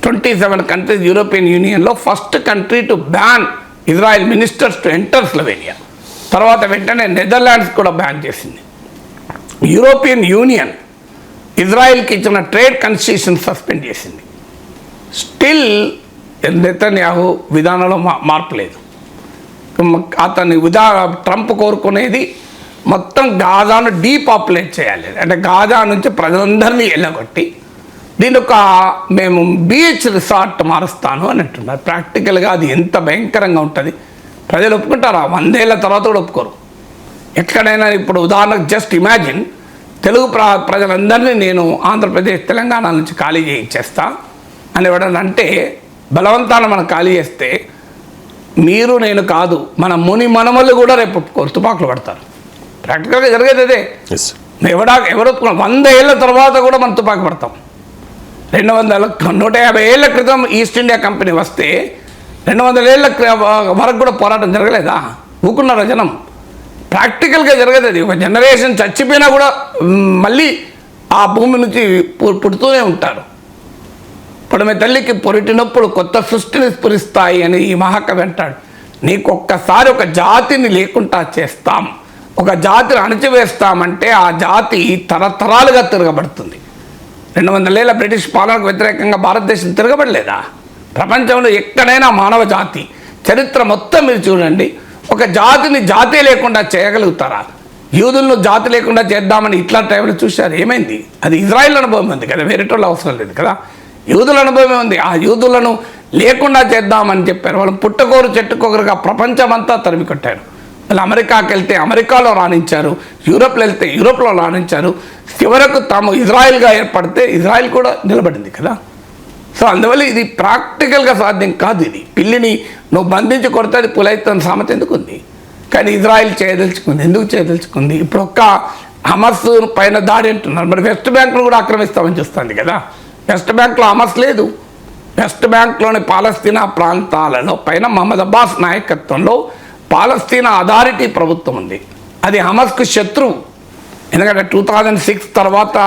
27 కంట్రీస్ యూరోపియన్ యూనియన్లో first country to ban Israel ministers to enter Slovenia. తర్వాత వెంటనే నెదర్లాండ్స్ కూడా బ్యాన్ చేసింది. యూరోపియన్ యూనియన్ ఇజ్రాయెల్కి ఇచ్చిన ట్రేడ్ కన్సెషన్ సస్పెండ్ చేసింది. స్టిల్ నెతన్యాహు విధానంలో మార్పు లేదు. అతని ట్రంప్ కోరుకునేది మొత్తం గాజాను డీపాపులేట్ చేయాలి. అంటే గాజా నుంచి ప్రజలందరినీ వెళ్ళగొట్టి దీని ఒక మేము బీచ్ రిసార్ట్ మారుస్తాను అని అంటున్నారు. ప్రాక్టికల్గా అది ఎంత భయంకరంగా ఉంటుంది. ప్రజలు ఒప్పుకుంటారా? 100 ఏళ్ళ తర్వాత కూడా ఒప్పుకోరు. ఎక్కడైనా ఇప్పుడు ఉదాహరణకు జస్ట్ ఇమాజిన్, తెలుగు ప్రజలందరినీ నేను ఆంధ్రప్రదేశ్, తెలంగాణ నుంచి ఖాళీ చేయించేస్తా అని ఎవడన్నా అంటే, బలవంతాన మనం ఖాళీ చేస్తే మీరు నేను కాదు, మన ముని మనమల్లు కూడా రేపు ఒప్పుకోరు, తుపాకులు పడతారు. ప్రాక్టికల్గా జరిగేది అదే. ఎవరు ఒప్పుకోరు? 100 ఏళ్ళ తర్వాత కూడా మనం తుపాకు పడతాం. 150 ఏళ్ళ క్రితం ఈస్ట్ ఇండియా కంపెనీ వస్తే 200 ఏళ్ళ వరకు కూడా పోరాటం జరగలేదా? ఊకున్నారా జనం? ప్రాక్టికల్గా జరగదు అది. ఒక జనరేషన్ చచ్చిపోయినా కూడా మళ్ళీ ఆ భూమి నుంచి పుడుతూనే ఉంటారు. ఇప్పుడు మీ తల్లికి పొరిటినప్పుడు కొత్త సృష్టిని స్ఫురిస్తాయి అని ఈ మహాకవి అంటాడు. నీకు ఒక్కసారి ఒక జాతిని లేకుండా చేస్తాం, ఒక జాతిని అణచివేస్తామంటే ఆ జాతి తరతరాలుగా తిరగబడుతుంది. 200 ఏళ్ళ బ్రిటిష్ పాలనకు వ్యతిరేకంగా భారతదేశం తిరగబడలేదా? ప్రపంచంలో ఎక్కడైనా మానవ జాతి చరిత్ర మొత్తం మీరు చూడండి, ఒక జాతిని జాతి లేకుండా చేయగలుగుతారా? యూదులను జాతి లేకుండా చేద్దామని ఇట్లా టైంలో చూశారు, ఏమైంది? అది ఇజ్రాయిల్ అనుభవం ఉంది కదా, వేరేటోళ్ళు అవసరం లేదు కదా. యూదుల అనుభవమే ఉంది. ఆ యూదులను లేకుండా చేద్దామని చెప్పారు. వాళ్ళు పుట్టకోరు చెట్టుకోరుగా ప్రపంచమంతా తరిమి కొట్టారు. వాళ్ళు అమెరికాకి వెళ్తే అమెరికాలో రాణించారు, యూరోప్లో వెళ్తే యూరోప్లో రాణించారు. చివరకు తాము ఇజ్రాయిల్గా ఏర్పడితే ఇజ్రాయిల్ కూడా నిలబడింది కదా. సో అందువల్ల ఇది ప్రాక్టికల్గా సాధ్యం కాదు. ఇది పిల్లిని నువ్వు బంధించి కొడితే అది పులైతున్న సామెత ఎందుకు ఉంది? కానీ ఇజ్రాయిల్ చేయదలుచుకుంది. ఎందుకు చేయదలుచుకుంది? ఇప్పుడు ఒక్క హమాస్ పైన దాడి అంటున్నారు, మరి వెస్ట్ బ్యాంక్ను కూడా ఆక్రమిస్తామని చూస్తుంది కదా. వెస్ట్ బ్యాంక్లో హమాస్ లేదు. వెస్ట్ బ్యాంక్లోని పాలస్తీనా ప్రాంతాలలో పైన మహమ్మద్ అబ్బాస్ నాయకత్వంలో పాలస్తీనా అథారిటీ ప్రభుత్వం ఉంది. అది హమాస్కు శత్రువు. ఎందుకంటే 2006 తర్వాత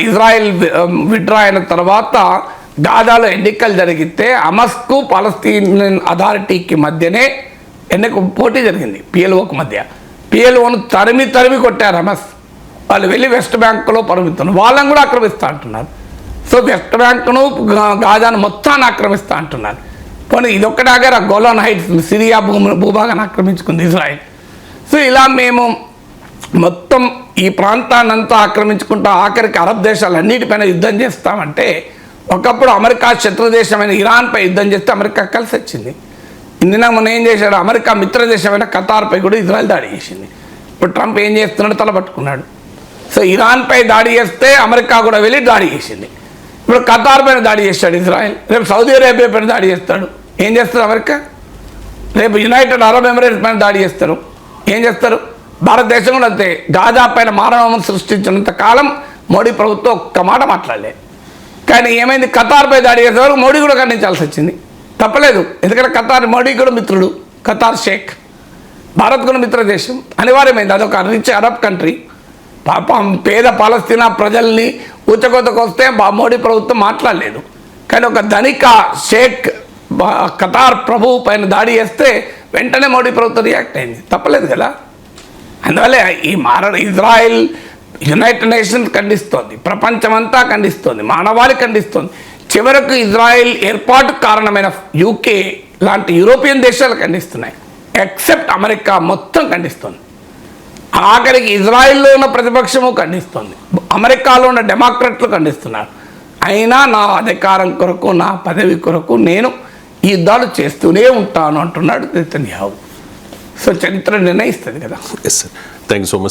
ఇజ్రాయెల్ విత్డ్రా అయిన తర్వాత గాజాలో ఎన్నికలు జరిగితే హమాస్కు పాలస్తీన్ అథారిటీకి మధ్యనే పోటీ జరిగింది, పిఎల్ఓకు మధ్య. పిఎల్ఓను తరిమి కొట్టారు హమాస్. వాళ్ళు వెళ్ళి వెస్ట్ బ్యాంకులో పరిమితున్నారు. వాళ్ళని కూడా ఆక్రమిస్తా అంటున్నారు. సో వెస్ట్ బ్యాంక్ను గాజాను మొత్తాన్ని ఆక్రమిస్తా అంటున్నారు. పోనీ ఇదొక్కడాగా గోలాన్ హైట్స్ సిరియా భూభాగాన్ని ఆక్రమించుకుంది ఇజ్రాయెల్. సో ఇలా మేము మొత్తం ఈ ప్రాంతాన్ని అంతా ఆక్రమించుకుంటా ఆఖరికి అరబ్ దేశాలన్నిటిపైన యుద్ధం చేస్తామంటే, ఒకప్పుడు అమెరికా శత్రు దేశమైన ఇరాన్పై యుద్ధం చేస్తే అమెరికా కలిసి వచ్చింది. ఇందున మనం ఏం చేశాడు, అమెరికా మిత్ర దేశమైన ఖతార్పై కూడా ఇజ్రాయెల్ దాడి చేసింది. ఇప్పుడు ట్రంప్ ఏం చేస్తున్నాడు, తలపట్టుకున్నాడు. సో ఇరాన్పై దాడి చేస్తే అమెరికా కూడా వెళ్ళి దాడి చేసింది. ఇప్పుడు ఖతార్ పైన దాడి చేస్తాడు ఇజ్రాయెల్, రేపు సౌదీ అరేబియా పైన దాడి చేస్తాడు. ఏం చేస్తారు అమెరికా? రేపు యునైటెడ్ అరబ్ ఎమిరేట్స్ పైన దాడి చేస్తారు. ఏం చేస్తారు? భారతదేశం కూడా అంతే. గాజా పైన మారణం సృష్టించినంత కాలం మోడీ ప్రభుత్వం ఒక్క మాట మాట్లాడలేదు. కానీ ఏమైంది, ఖతార్పై దాడి చేసే వరకు మోడీ కూడా ఖండించాల్సి వచ్చింది. తప్పలేదు, ఎందుకంటే ఖతార్ మోడీ కూడా మిత్రుడు. ఖతార్ షేక్ భారత్ కూడా మిత్ర దేశం, అనివార్యమైంది. అదొక రిచ్ అరబ్ కంట్రీ. పాపం పేద పాలస్తీనా ప్రజల్ని ఊచకోతకు వస్తే మోడీ ప్రభుత్వం మాట్లాడలేదు. కానీ ఒక ధనిక షేక్ ఖతార్ ప్రభు పైన దాడి చేస్తే వెంటనే మోడీ ప్రభుత్వం రియాక్ట్ అయింది. తప్పలేదు కదా. అందువల్ల ఈ ఇజ్రాయెల్ యునైటెడ్ నేషన్స్ ఖండిస్తోంది, ప్రపంచమంతా ఖండిస్తోంది, మానవాళి ఖండిస్తోంది. చివరకు ఇజ్రాయెల్ ఏర్పాటు కారణమైన యూకే లాంటి యూరోపియన్ దేశాలు ఖండిస్తున్నాయి. ఎక్సెప్ట్ అమెరికా మొత్తం ఖండిస్తోంది. ఆఖరికి ఇజ్రాయెల్లో ఉన్న ప్రతిపక్షము ఖండిస్తోంది, అమెరికాలో ఉన్న డెమోక్రట్లు ఖండిస్తున్నారు. అయినా నా అధికారం కొరకు, నా పదవి కొరకు నేను ఈ యుద్ధాలు చేస్తూనే ఉంటాను అంటున్నాడు నెతన్యాహు. సో చరిత్ర నిర్ణయిస్తుంది కదా. Yes sir, thank you so much sir.